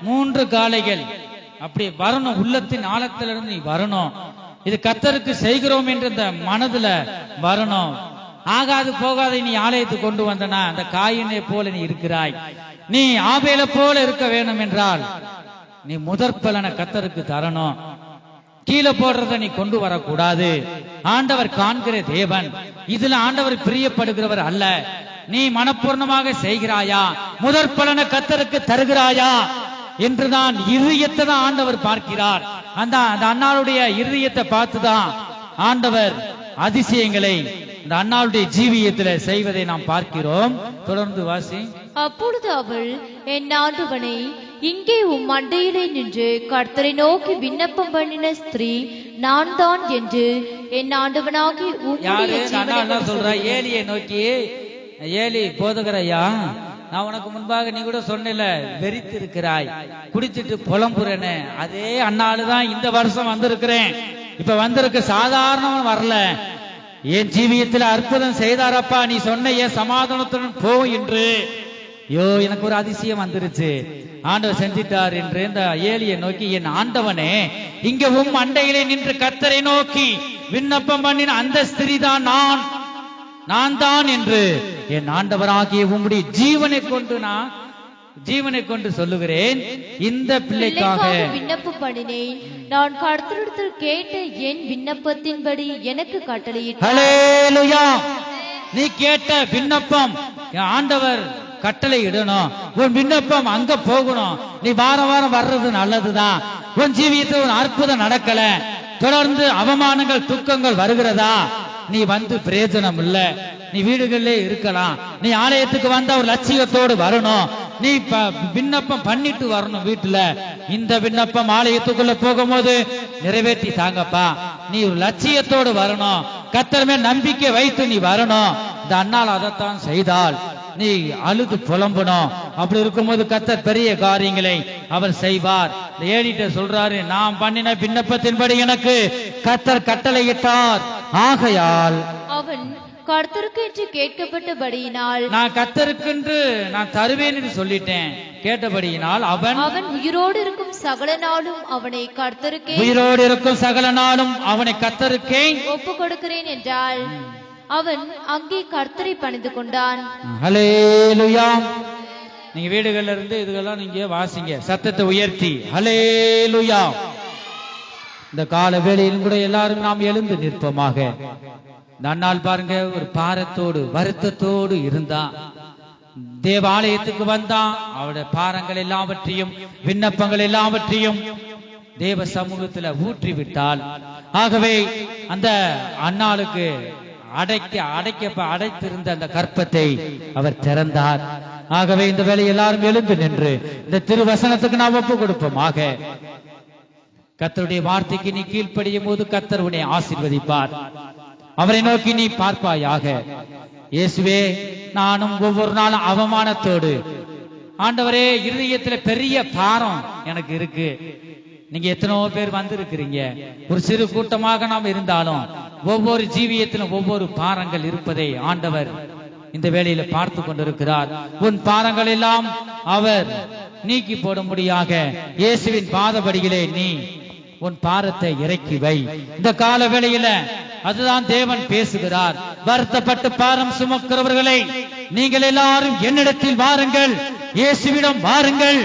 3 காளைகள் அப்படி வரணும். உள்ளத்தின் ஆழத்திலிருந்து நீ வரணும். இது கர்த்தருக்கு செய்கிறோம் என்ற இந்த மனதுல வரணும். ஆகாது போகாத நீ ஆலயத்துக்கு கொண்டு வந்தனா அந்த காயினை போல நீ இருக்கிறாய். நீ ஆபேலை போல இருக்க வேண்டும் என்றால் நீ முதற் பலனை கர்த்தருக்கு தரணும். கீழே போடுறத நீ கொண்டு வரக்கூடாது. ஆண்டவர் காண்கிற தேவன், இதுல ஆண்டவர் பிரியப்படுகிறவர் அல்ல. நீ மனப்பூர்ணமாக செய்கிறாயா, முதற் பலனை கர்த்தருக்கு தருகிறாயா என்றுதான் இருதயத்தை தான் ஆண்டவர் பார்க்கிறார். அந்த அன்னாளுடைய இருதயத்தை பார்த்துதான் ஆண்டவர் அதிசயங்களை இந்த அன்னாளுடைய ஜீவியத்தில் செய்வதை நாம் பார்க்கிறோம். தொடர்ந்து வாசி. அப்பொழுது அவள், என் ஆண்டவனை, இங்கே உம் மண்டையிலே நின்று கர்த்தரை நோக்கி விண்ணப்பம் பண்ணின ஸ்திரீ நான் தான் என்று என் ஆண்டவனாகி சொல்ற ஏலியை நோக்கி, ஏலி போதகரையா, நான் உனக்கு முன்பாக நீ கூட சொன்ன வெறித்து இருக்கிறாய், குடிச்சிட்டு புலம்புறேன்னு, அதே அண்ணாளுதான் இந்த வருஷம் வந்திருக்கிறேன். இப்ப வந்திருக்க சாதாரணமா வரல, என் ஜீவியத்தில் அற்புதம் செய்தாரப்பா, நீ சொன்ன என் சமாதானத்துடன் போ என்று. எனக்கு ஒரு அதிசயம் வந்துருச்சு, ஆண்டவர் செஞ்சிட்டார் என்று இந்த ஏலியை நோக்கி, என் ஆண்டவனே, இங்க உம் அண்டையிலே நின்று கர்த்தரை நோக்கி விண்ணப்பம் பண்ணின அந்த ஸ்திரீ தான் நான் தான் என்று என் ஆண்டவராகிய உம்முடைய ஜீவனை கொண்டு சொல்லுகிறேன், இந்த பிள்ளைக்காக விண்ணப்பம் பண்ணினேன். நான் கர்த்தரிடத்தில் கேட்ட என் விண்ணப்பத்தின்படி எனக்கு கட்டளையிட்டார். ஹல்லேலூயா. நீ கேட்ட விண்ணப்பம் ஆண்டவர் கட்டளை இடணும். உன் விண்ணப்பம் அங்க போகணும். நீ வாரம் வாரம் வர்றது நல்லதுதான். உன் ஜீவியத்தில் ஒரு அற்புதம் நடக்கல, தொடர்ந்து அவமானங்கள் துக்கங்கள் வருகிறதா, நீ வந்து பிரயோஜனம் இல்ல. நீ வீடுகளிலே இருக்கலாம், நீ ஆலயத்துக்கு வந்த ஒரு லட்சியத்தோடு வரணும். நீ விண்ணப்பம் பண்ணிட்டு வரணும் வீட்டுல. இந்த விண்ணப்பம் ஆலயத்துக்குள்ள போகும்போது நிறைவேற்றி தாங்கப்பா. நீ ஒரு லட்சியத்தோடு வரணும், கர்த்தர் மேல் நம்பிக்கை வைத்து நீ வரணும். இந்த அண்ணால் அதைத்தான் செய்தால் நீ அழுது புலம்பணும். அப்படி இருக்கும்போது கர்த்தர் பெரிய காரியங்களை அவர் செய்வார். ஏடிட்ட சொல்றாரு, நான் பண்ணின விண்ணப்பத்தின்படி எனக்கு கர்த்தர் கட்டளையிட்டார், ஆகையால் அவன் கர்த்தருக்கு என்று கேட்கப்பட்டபடியினால், நான் கர்த்தருக்கென்று நான் தருவேன் என்று சொல்லிட்டேன், கேட்டபடியினால் அவன் உயிரோடு இருக்கும் சகல நாளும் அவனை கர்த்தருக்கே ஒப்பு கொடுக்கிறேன் என்றால் அவன் அங்கே கர்த்தரை பணிந்து கொண்டான். ஹல்லேலூயா. நீங்க வீடுகள்ல இருந்து இதுகெல்லாம் நீங்க வாசிங்க, சத்தத்தை உயர்த்தி ஹல்லேலூயா. இந்த கால வேளையிலும் கூட எல்லாரும் நாம் எழுந்து நிற்போமாக. நன்னால் பாருங்க, ஒரு பாரத்தோடு வருத்தத்தோடு இருந்தா தேவாலயத்துக்கு வந்தான், அவருடைய பாரங்கள் எல்லாவற்றையும் விண்ணப்பங்கள் எல்லாவற்றையும் தேவ சமூகத்துல ஊற்றி விட்டால், ஆகவே அந்த அன்னாளுக்கு அடைத்திருந்த அந்த கற்பத்தை அவர் திறந்தார். ஆகவே இந்த வேலை எல்லாரும் எழுந்து நின்று இந்த திருவசனத்துக்கு நாம் ஒப்பு கொடுப்போமாக. கர்த்தருடைய வார்த்தைக்கு நீ கீழ்ப்படியும் போது கர்த்தர் உன்னை ஆசீர்வதிப்பார். அவரை நோக்கி நீ பார்ப்பாயாக. இயேசுவே, நானும் ஒவ்வொரு நாளும் அவமானத்தோடு, ஆண்டவரே, இருதயத்துல பெரிய பாரம் எனக்கு இருக்கு. நீங்க எத்தனையோ பேர் வந்திருக்கிறீங்க. ஒரு சிறு கூட்டமாக நாம் இருந்தாலும் ஒவ்வொரு ஜீவியத்திலும் ஒவ்வொரு பாரங்கள் இருப்பதை ஆண்டவர் இந்த வேளையில பார்த்து கொண்டிருக்கிறார். உன் பாரங்கள் எல்லாம் அவர் நீக்கி போடும்படியாக இயேசுவின் பாதபடியிலே நீ உன் பாரத்தை இறக்கி வை. இந்த கால வேளையில அதுதான் தேவன் பேசுகிறார். வருத்தப்பட்டு பாரம் சுமக்கிறவர்களை நீங்கள் எல்லாரும் என்னிடத்தில் வாருங்கள், இயேசுவிடம் வாருங்கள்,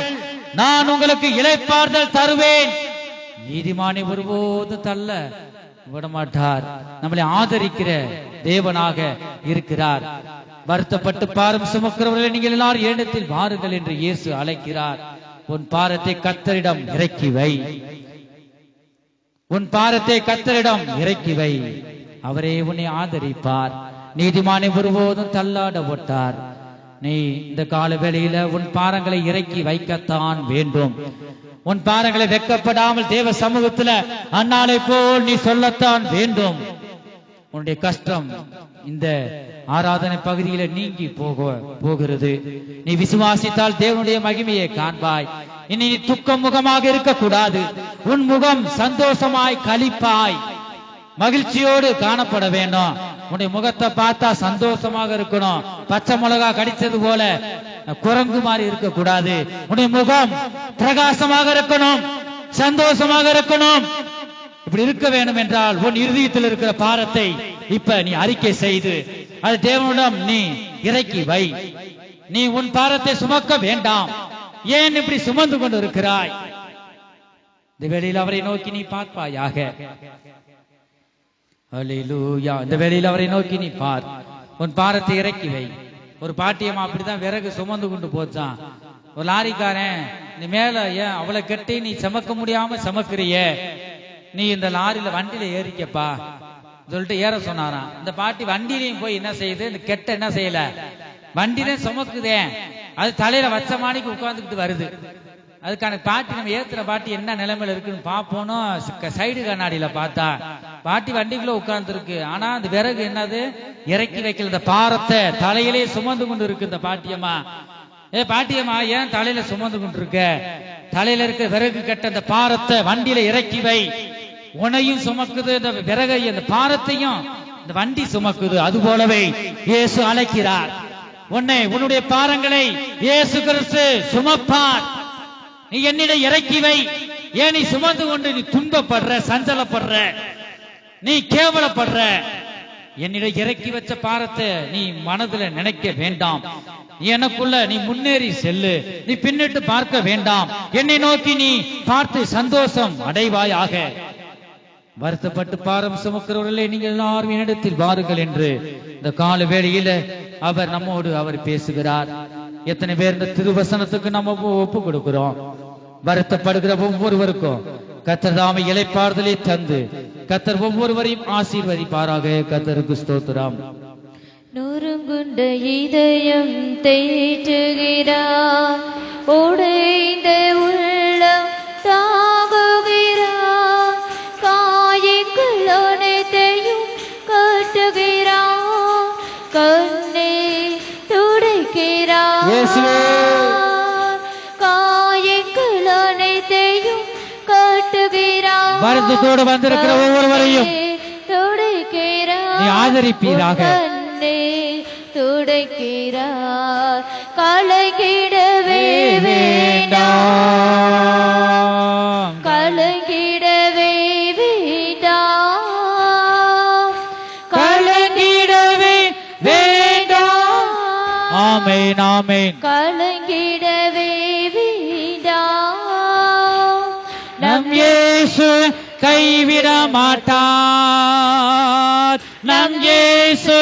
நான் உங்களுக்கு இளைப்பாறுதல் தருவேன். நீதிமானை ஒருபோதும் தள்ள விடமாட்டார். நம்மளை ஆதரிக்கிற தேவனாக இருக்கிறார். வருத்தப்பட்டு பாரம் சுமக்கிறவர்களை நீங்கள் எல்லாரும் என்னிடத்தில் வாருங்கள் என்று இயேசு அழைக்கிறார். உன் பாரத்தை கர்த்தரிடம் இறக்கி வை, உன் பாரத்தை கர்த்தரிடம் இறக்கி வை. அவரே உன்னை ஆதரிப்பார். நீதிமானை ஒருபோதும் தள்ளாட விட்டார். நீ இந்த கால வேளையில உன் பாரங்களை இறக்கி வைக்கத்தான் வேண்டும். உன் பாரங்களை வெட்கப்படாமல் தேவ சமூகத்துல அன்னாலை போல் நீ சொல்லத்தான் வேண்டும். உன்னுடைய கஷ்டம் இந்த ஆராதனை பகுதியில நீங்கி போகிறது. நீ விசுவாசித்தால் தேவனுடைய மகிமையை காண்பாய். இனி நீ துக்கம் முகமாக இருக்கக்கூடாது. உன் முகம் சந்தோஷமாய் களிப்பாய் மகிழ்ச்சியோடு காணப்பட வேண்டும். உன்னுடைய முகத்தை பார்த்தா சந்தோஷமாக இருக்கணும். பச்சை மிளகா கடிச்சது போல குரங்கு மாதிரி இருக்க கூடாது. உன்னுடைய முகம் பிரகாசமாக இருக்கணும், சந்தோஷமாக இருக்கணும். இப்படி இருக்க வேண்டும் என்றால் உன் இருதயத்தில் இருக்கிற பாரத்தை இப்ப நீ அறிக்கை செய்து அது தேவனிடம் நீ இறக்கி வை. நீ உன் பாரத்தை சுமக்க வேண்டாம். ஏன் இப்படி சுமந்து கொண்டு இருக்கிறாய்? இந்த வேளையில் அவரை நோக்கி நீ பார்ப்பாயாக. அல்லேலூயா. இந்த வேளையில் அவரை நோக்கி நீ பார். உன் பாரத்தை இறக்கி வை. ஒரு பாட்டியம்மா அப்படிதான் விறகு சுமந்து கொண்டு போச்சான். ஒரு லாரிக்காரன், நீ மேல ஏன் அவளை கட்டி நீ சமக்க முடியாம சமக்கிறிய, நீ இந்த லாரியில வண்டியில ஏறிக்கப்பா சொல்லிட்டு ஏற சொன்னாராம். இந்த பாட்டி வண்டியிலையும் போய் என்ன செய்யுது, இந்த கெட்ட என்ன செய்யல, வண்டியில சுமக்குதே, அது தலையில வச்ச மாணிக்கு உட்கார்ந்துக்கிட்டு வருது. அதுக்கான பாட்டி நம்ம ஏத்துற பாட்டி என்ன நிலைமையில இருக்குன்னு பாப்போன்னு சைடு கண்ணாடியில பார்த்தா பாட்டி வண்டிக்குள்ள உட்கார்ந்து இருக்கு. ஆனா அந்த விறகு என்னது, இறக்கி வைக்கல. இந்த பாரத்தை தலையிலே சுமந்து கொண்டு இருக்கு இந்த பாட்டியம்மா. பாட்டியம்மா ஏன் தலையில சுமந்து கொண்டு இருக்க? தலையில இருக்க விறகு கட்ட அந்த பாரத்தை வண்டியில இறக்கி வை. உனையும் சுமக்குது இந்த விறகை, அந்த பாரத்தையும் இந்த வண்டி சுமக்குது. அது போலவே இயேசு அழைக்கிறார். உன்னுடைய பாரங்களை இயேசு கிறிஸ்து சுமப்பார். நீ என்னிடம் இறக்கி வை. ஏன் நீ சுமந்து கொண்டு நீ துன்பப்படுற, சஞ்சலப்படுற, நீ கேவலப்படுற? என்னிடம் இறக்கி வச்ச பாரத்தை நீ மனதுல நினைக்க வேண்டாம். எனக்குள்ள நீ முன்னேறி செல்லு. நீ பின்னிட்டு பார்க்க வேண்டாம். என்னை நோக்கி நீ பார்த்து சந்தோஷம் அடைவாயாக. வருத்தப்பட்டு பாரம் சுமக்கிறவர்களே, நீங்கள் எல்லாரும் என்னிடத்தில் வாருங்கள் என்று இந்த கால வேளையில அவர் நம்மோடு அவர் பேசுகிறார். எத்தனை பேர் இந்த திருவசனத்துக்கு நம்ம ஒப்பு கொடுக்கிறோம்? வருத்தப்படுகிற ஒவ்வொருவருக்கும் கர்த்தர் தாமே இளைப்பாறுதலை தந்து கர்த்தர் ஒவ்வொருவரையும் ஆசீர்வதிப்பாராக. கர்த்தருக்கு ஸ்தோத்திரம். நொறுங்குண்ட இதயம் தேற்றுகிறார், உடைந்த உள்ளம் தாங்குகிறார், காயங்கள் அனைத்தையும் கட்டுகிறார், கண்ணீர் துடைக்கிறார், காயங்கள் அனைத்தையும் கட்டுகிறார். வருத்தத்தோடு வந்திருக்கிற ஒவ்வொருவரையும் நீ ஆதரிப்பீராக. துடைக்கிறார், கலங்கிடவே வேண்டாம், கலங்கிடவே வேண்டாம், கலங்கிடவே வேண்டாம். ஆமென், ஆமென். கலங்கிடவே வேண்டாம். நம் இயேசு கைவிட மாட்டார். நம் இயேசு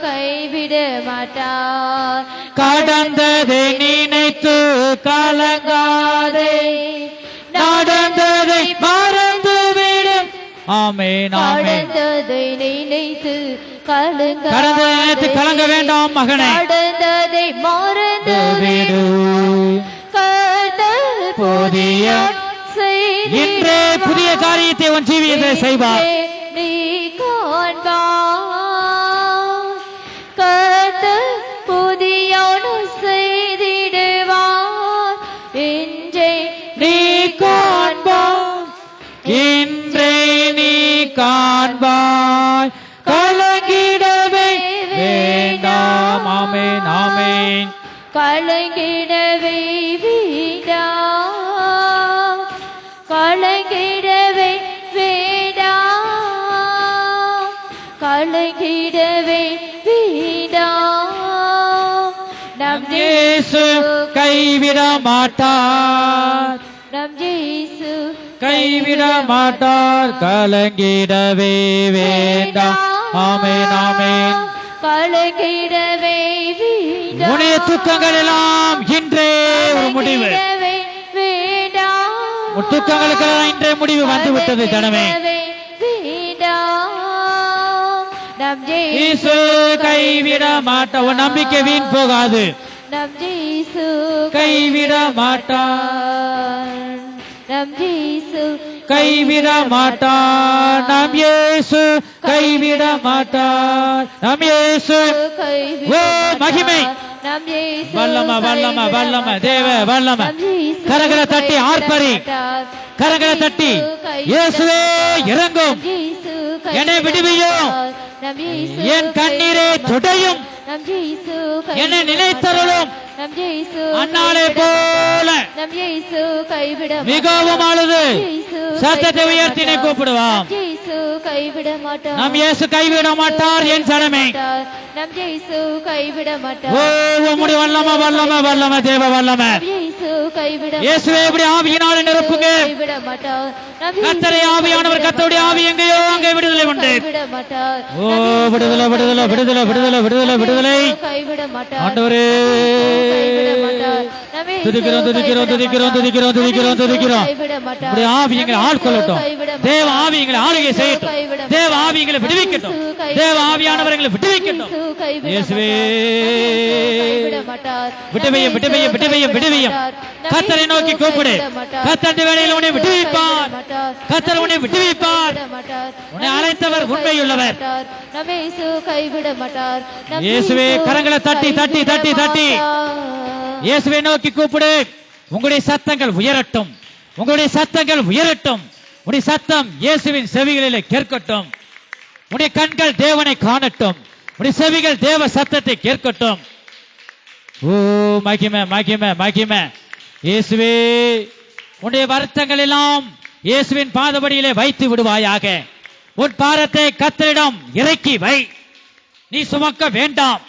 கைவிட மாட்டார். கடந்ததை நினைத்து கலங்காதே, நடந்ததை மறந்துவிடும். ஆமென், ஆமென். கடந்ததை நினைத்து கலங்காதே, கடந்ததை நினைத்து கலங்க வேண்டாம் மகனே. கடந்ததை மறந்துவிடு. கர்த்தர் புதிய இன்றே புதிய காரியத்தை உன் ஜீவியத்தை செய்வார். நீ காண்பார், கர்த்தர் புதிய செய்திடுவார். இன்றே நீ காண்பாய், இன்றே நீ காண்பாய், கலங்கிடவே வேண்டாம். ஆமென், ஆமென். கலங்கிடவே வேண்டாம், கலங்கிடவே வேண்டாம், கலங்கிடவே வேண்டாம். நம் இயேசு கைவிட மாட்டார், நம் இயேசு கைவிட மாட்டார், கலங்கிடவே வேண்டாம். ஆமென், ஆமென். கலங்கிடவே வேண்டாம். உன்னுடைய துக்கங்கள் எல்லாம் இன்றே ஒரு முடிவு. உன் துக்கங்களுக்கெல்லாம் இன்றே முடிவு வந்து விட்டது ஜனமே. நம் இயேசு கைவிட மாட்டார். உன் நம்பிக்கை வீண் போகாது. நம் இயேசு கைவிட மாட்டார், நம் இயேசு கைவிட மாட்டார். நம் இயேசு கைவிட மாட்டார். நம் இயேசு ஓ மகிமை, வல்லம வல்லம வல்லம தேவ வல்லம. கரங்களை தட்டி ஆர்ப்பரி, கரங்களை தட்டி இயேசுவே இறங்கும், என்னை விடுவியும், என் கண்ணீரை துடையும், என்னை நினைத்தருளும். அன்னாலே போல மிகவும் அழுது சத்தத்தை உயர்த்தினை கூப்பிடுவான். கைவிட மாட்டார். நம் இயேசு கைவிட மாட்டார் என் ஜனமே. நம் இயேசு கைவிட மாட்டார். ஓ உம்முடைய வல்லமை வல்லமை வல்லமை தேவ வல்லமை. இயேசு கைவிட மாட்டார். இயேசுவே இப்படி ஆவியினால நிரப்புங்க. கைவிட மாட்டார். கர்த்தரே ஆவியானவர் கர்த்தருடைய ஆவி எங்கேயோ அங்கே விடுதலை உண்டு. கைவிட மாட்டார். ஓ விடுதலை விடுதலை விடுதலை விடுதலை விடுதலை விடுதலை. கைவிட மாட்டார். ஆண்டவரே கைவிட மாட்டார். துதிக்கிறோம் துதிக்கிறோம் துதிக்கிறோம் துதிக்கிறோம் துதிக்கிறோம் துதிக்கிறோம். இப்படி ஆவி எங்களை ஆட்கொள்ளட்டும். தேவ ஆவி எங்களை ஆளுகை செய்யட்டும். தேவ ஆவி எங்களை விடுவிக்கட்டும். தேவ ஆவியானவர்களை விடுவிக்கட்டும். இயேசுவே விடுவியும் விடுவியும் விடுவியும் விடுவியும். கர்த்தரை நோக்கி கூப்பிடு. கர்த்தர் வேளையில் உன்னை விடுவிப்பார். கர்த்தர் உன்னை விடுவிப்பார். உன்னை அழைத்தவர் உண்மையுள்ளவர். கைவிட மாட்டார். இயேசுவே கரங்களை தட்டி தட்டி தட்டி தட்டி இயேசுவை நோக்கி கூப்பிடு. உங்களுடைய சத்தங்கள் உயரட்டும். உங்களுடைய சத்தங்கள் உயரட்டும். உடைய சத்தம் இயேசுவின் செவிகளிலே கேட்கட்டும். உடைய கண்கள் தேவனை காணட்டும். உடைய செவிகள் தேவ சத்தத்தை கேட்கட்டும். ஓ மகிமை மகிமை மகிமை. இயேசுவே உடைய வருத்தங்கள் எல்லாம் இயேசுவின் பாதபடியிலே வைத்து விடுவாயாக. உன் பாரத்தை கர்த்தரிடம் இறக்கி வை. நீ சுமக்க வேண்டாம்.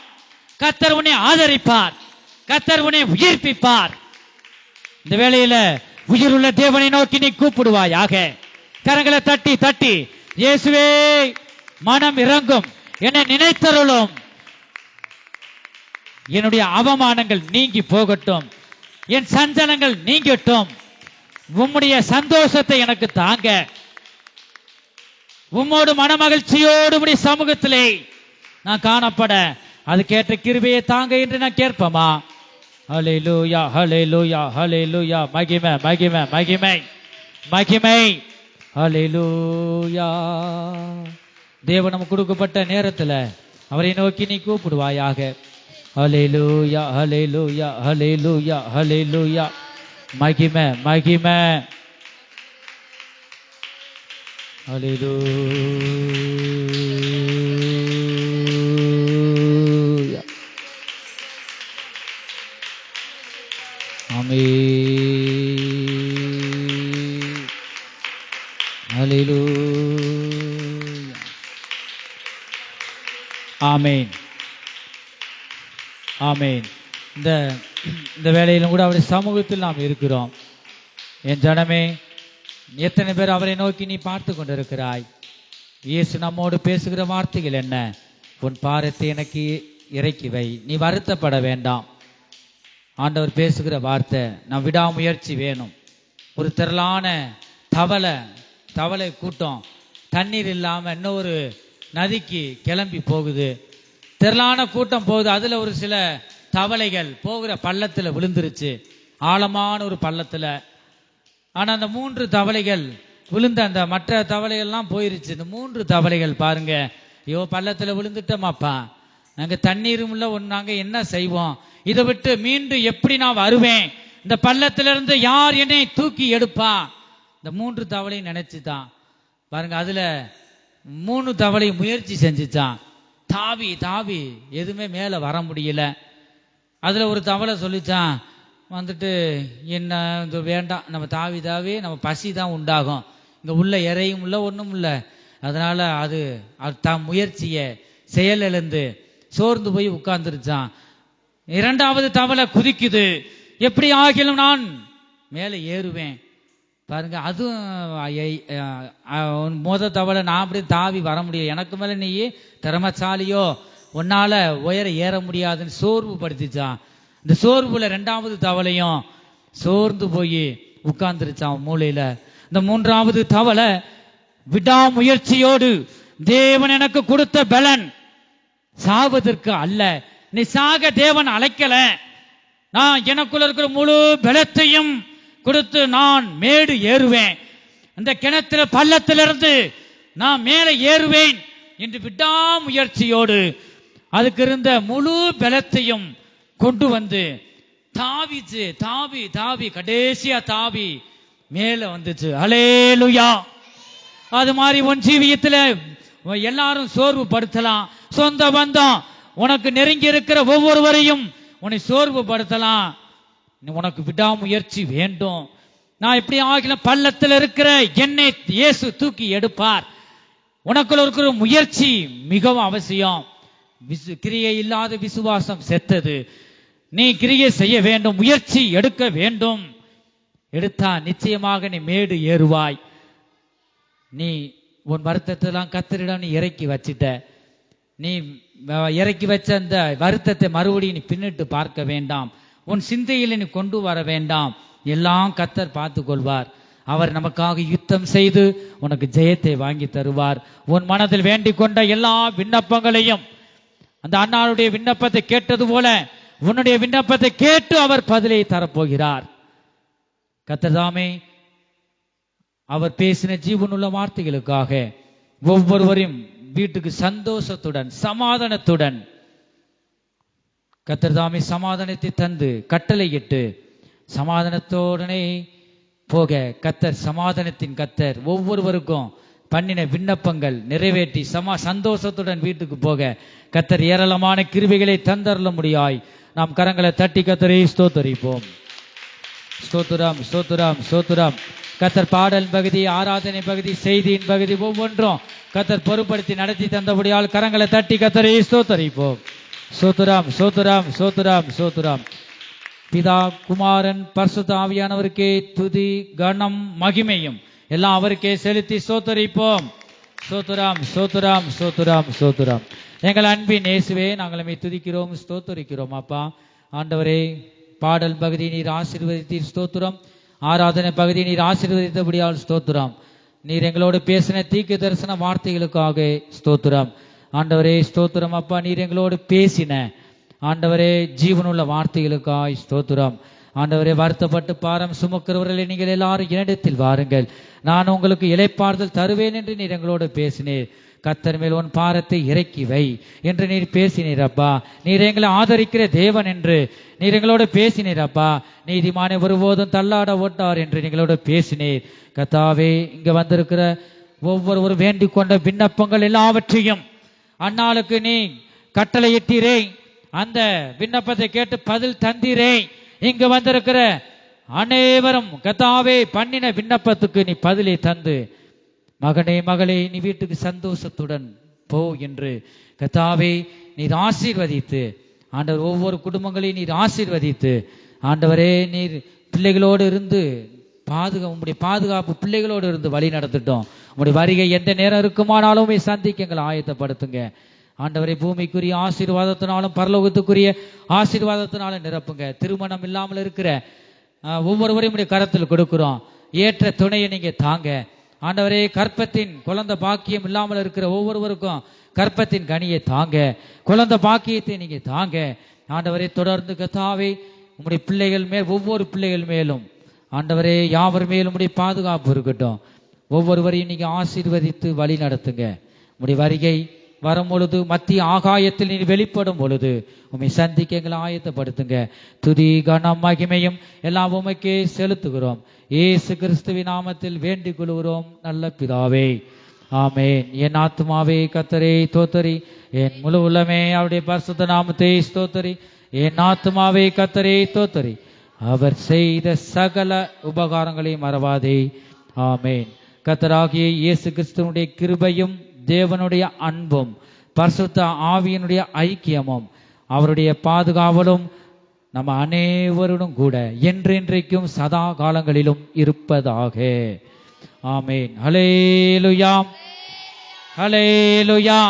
கர்த்தர் உன்னை ஆதரிப்பார். கர்த்தர் உன்னை உயிர்ப்பிப்பார். இந்த வேளையில உயிருள்ள தேவனை நோக்கி நீ கூப்பிடுவாயாக. கரங்களை தட்டி தட்டி இயேசுவே மனம் இறங்கும். என்னை நினைத்தருளும். என்னுடைய அவமானங்கள் நீங்கி போகட்டும். என் சஞ்சலங்கள் நீங்கட்டும். உம்முடைய சந்தோஷத்தை எனக்கு தாங்க. உம்மோடு மனமகிழ்ச்சியோடு உடைய சமூகத்திலே நான் காணப்பட அதுக்கேற்ற கிருபையை தாங்க என்று நான் கேட்போமா? ஹல்லேலூயா ஹல்லேலூயா ஹல்லேலூயா. மகிமை மகிமை மகிமை மகிமை. ஹல்லேலூயா. தேவன் நமக்கு கொடுக்கப்பட்ட நேரத்துல அவரை நோக்கி நீ கூப்பிடுவாயாக. ஹல்லேலூயா ஹல்லேலூயா ஹல்லேலூயா ஹல்லேலூயா. மகிமை மகிமை. ஹல்லேலூயா. ஆமென். ஹல்லேலூயா. ஆமென் ஆமென். இந்த வேளையிலும் கூட அவருடைய சமூகத்தில் நாம் இருக்கிறோம். என் ஜனமே, எத்தனை பேர் அவரை நோக்கி நீ பார்த்து கொண்டிருக்கிறாய்? இயேசு நம்மோடு பேசுகிற வார்த்தைகள் என்ன? உன் பாரத்தை எனக்கு இறக்கி வை. நீ வருத்தப்பட வேண்டாம். ஆண்டவர் பேசுகிற வார்த்தை நாம் விடாமுயற்சி வேணும். ஒரு திரளான தவளை கூட்டம் தண்ணீர் இல்லாம இன்னொரு நதிக்கு கிளம்பி போகுது. திரளான கூட்டம் போகுது. அதுல ஒரு சில தவளைகள் போகிற பள்ளத்துல விழுந்துருச்சு, ஆழமான ஒரு பள்ளத்துல. ஆனா அந்த 3 தவளைகள் விழுந்த அந்த மற்ற தவளைகள்லாம் போயிருச்சு. இந்த 3 தவளைகள் பாருங்க, ஐயோ பள்ளத்துல விழுந்துட்டோமாப்பா, நாங்க தண்ணீரும் இல்ல, நாங்க என்ன செய்வோம்? இதை விட்டு மீண்டும் எப்படி நான் வருவேன்? இந்த பள்ளத்திலிருந்து யார் என்னை தூக்கி எடுப்பா? இந்த 3 தவளையும் நினைச்சுதான் பாருங்க. அதுல 3 தவளை முயற்சி செஞ்சுச்சான். தாவி தாவி எதுவுமே மேல வர முடியல. அதுல ஒரு தவளை சொல்லிச்சான், வந்துட்டு என்ன வேண்டாம், நம்ம தாவி தாவி நம்ம பசி தான் உண்டாகும், இங்க உள்ள இறையும் இல்ல ஒண்ணும் இல்ல. அதனால அது முயற்சிய செயல் இழந்து சோர்ந்து போய் உட்கார்ந்துருச்சான். 2வது தவளை குதிக்குது, எப்படி ஆகிலும் நான் மேல ஏறுவேன். பாருங்க, அதுவும் மொத தவளை நான் அப்படி தாவி வர முடியும், எனக்கு மேல நீ திறமசாலியோ, உன்னால உயர ஏற முடியாதுன்னு சோர்வு படுத்திச்சான். இந்த சோர்வுல 2வது தவளையும் சோர்ந்து போய் உட்கார்ந்துருச்சான் மூலையில. இந்த 3வது தவளை விடாமுயற்சியோடு, தேவன் எனக்கு கொடுத்த பலன் சாவதற்கு அல்ல, நீ சாக தேவன் அழைக்கல, நான் எனக்குள்ள இருக்கிற முழு பலத்தையும் கொடுத்து நான் மேடு ஏறுவேன், அந்த கிணத்துல பள்ளத்திலிருந்து நான் மேலே ஏறுவேன் என்று விடாமுயற்சியோடு அதுக்கு இருந்த முழு பலத்தையும் கொண்டு வந்து தாவிச்சு, தாவி தாவி கடைசியா தாவி மேல வந்துச்சு. ஹல்லேலூயா. அது மாதிரி உன் ஜீவியத்துல எல்லாரும் சோர்வு படுத்தலாம். சொந்த பந்தம் உனக்கு நெருங்கி இருக்கிற ஒவ்வொருவரையும் உன்னை சோர்வு படுத்தலாம். உனக்கு விடாமுயற்சி வேண்டும். நான் இப்படி ஆகல, பள்ளத்தில் இருக்கிற என்னை இயேசு தூக்கி எடுப்பார். உனக்குள்ள இருக்கிற முயற்சி மிகவும் அவசியம். கிரியை இல்லாத விசுவாசம் செத்தது. நீ கிரியை செய்ய வேண்டும், முயற்சி எடுக்க வேண்டும். எடுத்தா நிச்சயமாக நீ மேடு ஏறுவாய். நீ உன் வருத்தத்தெல்லாம் கர்த்தரிடம் நீ இறக்கி வச்சிட்ட. நீ இறக்கி வச்ச அந்த வருத்தத்தை மறுபடியும் நீ பின்னிட்டு பார்க்க வேண்டாம். உன் சிந்தையில் நீ கொண்டு வர வேண்டாம். எல்லாம் கர்த்தர் பார்த்து கொள்வார். அவர் நமக்காக யுத்தம் செய்து உனக்கு ஜெயத்தை வாங்கி தருவார். உன் மனதில் வேண்டிக் கொண்ட எல்லா விண்ணப்பங்களையும், அந்த அன்னாளுடைய விண்ணப்பத்தை கேட்டது போல உன்னுடைய விண்ணப்பத்தை கேட்டு அவர் பதிலை தரப்போகிறார். கர்த்தர் தாமே அவர் பேசின ஜீவனுள்ள வார்த்தைகளுக்காக ஒவ்வொருவரையும் வீட்டுக்கு சந்தோஷத்துடன் சமாதானத்துடன் கர்த்தர் தாமே சமாதானத்தை தந்து கட்டளையிட்டு சமாதானத்தோடனே போக கர்த்தர் சமாதானத்தின் கர்த்தர் ஒவ்வொருவருக்கும் பண்ணின விண்ணப்பங்கள் நிறைவேற்றி சந்தோஷத்துடன் வீட்டுக்கு போக கர்த்தர் ஏராளமான கிருபைகளை தந்தருள முடியாய் நாம் கரங்களை தட்டி கர்த்தரை ஸ்தோத்தரிப்போம். ஸ்தோத்திரம் ஸ்தோத்திரம் ஸ்தோத்திரம். கர்த்தர் பாடல் பகுதி, ஆராதனை பகுதி, செய்தியின் பகுதி ஒவ்வொன்றும் கர்த்தர் பொறுப்படுத்தி நடத்தி தந்தபடியால் கரங்களை தட்டி கர்த்தரை ஸ்தோத்தரிப்போம். ஸ்தோத்திரம் ஸ்தோத்திரம் ஸ்தோத்திரம் ஸ்தோத்திரம். பிதா குமாரன் பரிசுத்த ஆவியானவருக்கே துதி கனம் மகிமையும் எல்லாம் அவருக்கே செலுத்தி ஸ்தோத்தரிப்போம். ஸ்தோத்திரம் ஸ்தோத்திரம் ஸ்தோத்திரம் ஸ்தோத்திரம். எங்கள் அன்பின் இயேசுவே, நாங்கள் துதிக்கிறோம் ஸ்தோத்தரிக்கிறோம். அப்பா ஆண்டவரே, பாடல் பகுதி நீர் ஆசீர்வதித்தீர் ஸ்தோத்திரம். ஆராதனை பகுதி நீர் ஆசீர்வதித்தபடியால் ஸ்தோத்திரம். நீர் எங்களோடு பேசின தீர்க்க தரிசன வார்த்தைகளுக்காக ஸ்தோத்திரம். ஆண்டவரே ஸ்தோத்திரம். அப்பா நீர் எங்களோடு பேசின ஆண்டவரே ஜீவனுள்ள வார்த்தைகளுக்காய் ஸ்தோத்திரம். ஆண்டவரே, வருத்தப்பட்டு பாரம் சுமக்கிறவர்களை நீங்கள் எல்லாரும் என்னிடத்தில் வாருங்கள், நான் உங்களுக்கு இளைப்பாறுதல் தருவேன் என்று நீர் எங்களோடு பேசினீர். கர்த்தர் மேல் உன் பாரத்தை இறக்கி வை என்று நீர் பேசினீர் அப்பா. நீர் எங்களை ஆதரிக்கிற தேவன் என்று நீர் எங்களோடு பேசினீர் அப்பா. நீதிமானை ஒருபோதும் தள்ளாட ஓட்டார் என்று நீங்களோடு பேசினீர். கர்த்தாவே, இங்க வந்திருக்கிற ஒவ்வொரு வேண்டிக் கொண்ட விண்ணப்பங்கள் எல்லாவற்றையும் அன்னாளுக்கு நீ கட்டளையிட்டீரே, அந்த விண்ணப்பத்தை கேட்டு பதில் தந்தீரே. இங்க வந்திருக்கிற அனைவரும் கர்த்தாவே பண்ணின விண்ணப்பத்துக்கு நீ பதிலை தந்து, மகனே மகளே நீ வீட்டுக்கு சந்தோஷத்துடன் போ என்று கர்த்தாவே நீர் ஆசீர்வதித்து, ஆண்டவர் ஒவ்வொரு குடும்பங்களையும் நீர் ஆசீர்வதித்து, ஆண்டவரே நீர் பிள்ளைகளோடு இருந்து உங்களுடைய பாதுகாப்பு பிள்ளைகளோடு இருந்து வழி நடத்திட்டோம். உங்களுடைய வருகை எந்த நேரம் இருக்குமானாலும் சந்திக்க எங்களை ஆயத்தப்படுத்துங்க. ஆண்டவரை பூமிக்குரிய ஆசீர்வாதத்தினாலும் பரலோகத்துக்குரிய ஆசீர்வாதத்தினாலும் நிரப்புங்க. திருமணம் இல்லாமல் இருக்கிற ஒவ்வொருவரையும் உடைய கரத்தில் கொடுக்கிறோம். ஏற்ற துணையை நீங்க தாங்க ஆண்டவரே. கற்பத்தின் குழந்தை பாக்கியம் இல்லாமல் இருக்கிற ஒவ்வொருவருக்கும் கற்பத்தின் கனியை தாங்க, குழந்தை பாக்கியத்தை நீங்க தாங்க ஆண்டவரே. தொடர்ந்து கர்த்தாவே உங்களுடைய பிள்ளைகள் மேல், ஒவ்வொரு பிள்ளைகள் மேலும் ஆண்டவரே யாவர் மேலும் உடைய பாதுகாப்பு இருக்கட்டும். ஒவ்வொருவரையும் நீங்க ஆசீர்வதித்து வழி நடத்துங்க. உடைய வருகை வரும் பொழுது மத்திய ஆகாயத்தில் நீர் வெளிப்படும் பொழுது உம்மை சந்திக்க எங்களை ஆயத்தப்படுத்துங்க. துதி கனம் மகிமையும் எல்லாம் உமக்கே செலுத்துகிறோம். இயேசு கிறிஸ்துவின் நாமத்தில் வேண்டிக் கொள்கிறோம் நல்ல பிதாவே, ஆமென். என் ஆத்துமாவே கர்த்தரை ஸ்தோத்தரி, என் முழு உள்ளமே அவருடைய பரிசுத்த நாமத்தை ஸ்தோத்தரி. என் ஆத்துமாவே கர்த்தரை ஸ்தோத்தரி, அவர் செய்த சகல உபகாரங்களையும் மறவாதே. ஆமென். கர்த்தராகிய இயேசு கிறிஸ்துவனுடைய கிருபையும் தேவனுடைய அன்பும் பரிசுத்த ஆவியினுடைய ஐக்கியமும் அவருடைய பாதுகாவலும் நம்ம அனைவருடன் கூட என்றென்றைக்கும் சதா காலங்களிலும் இருப்பதாக. ஆமென். ஹல்லேலூயா, ஹல்லேலூயா.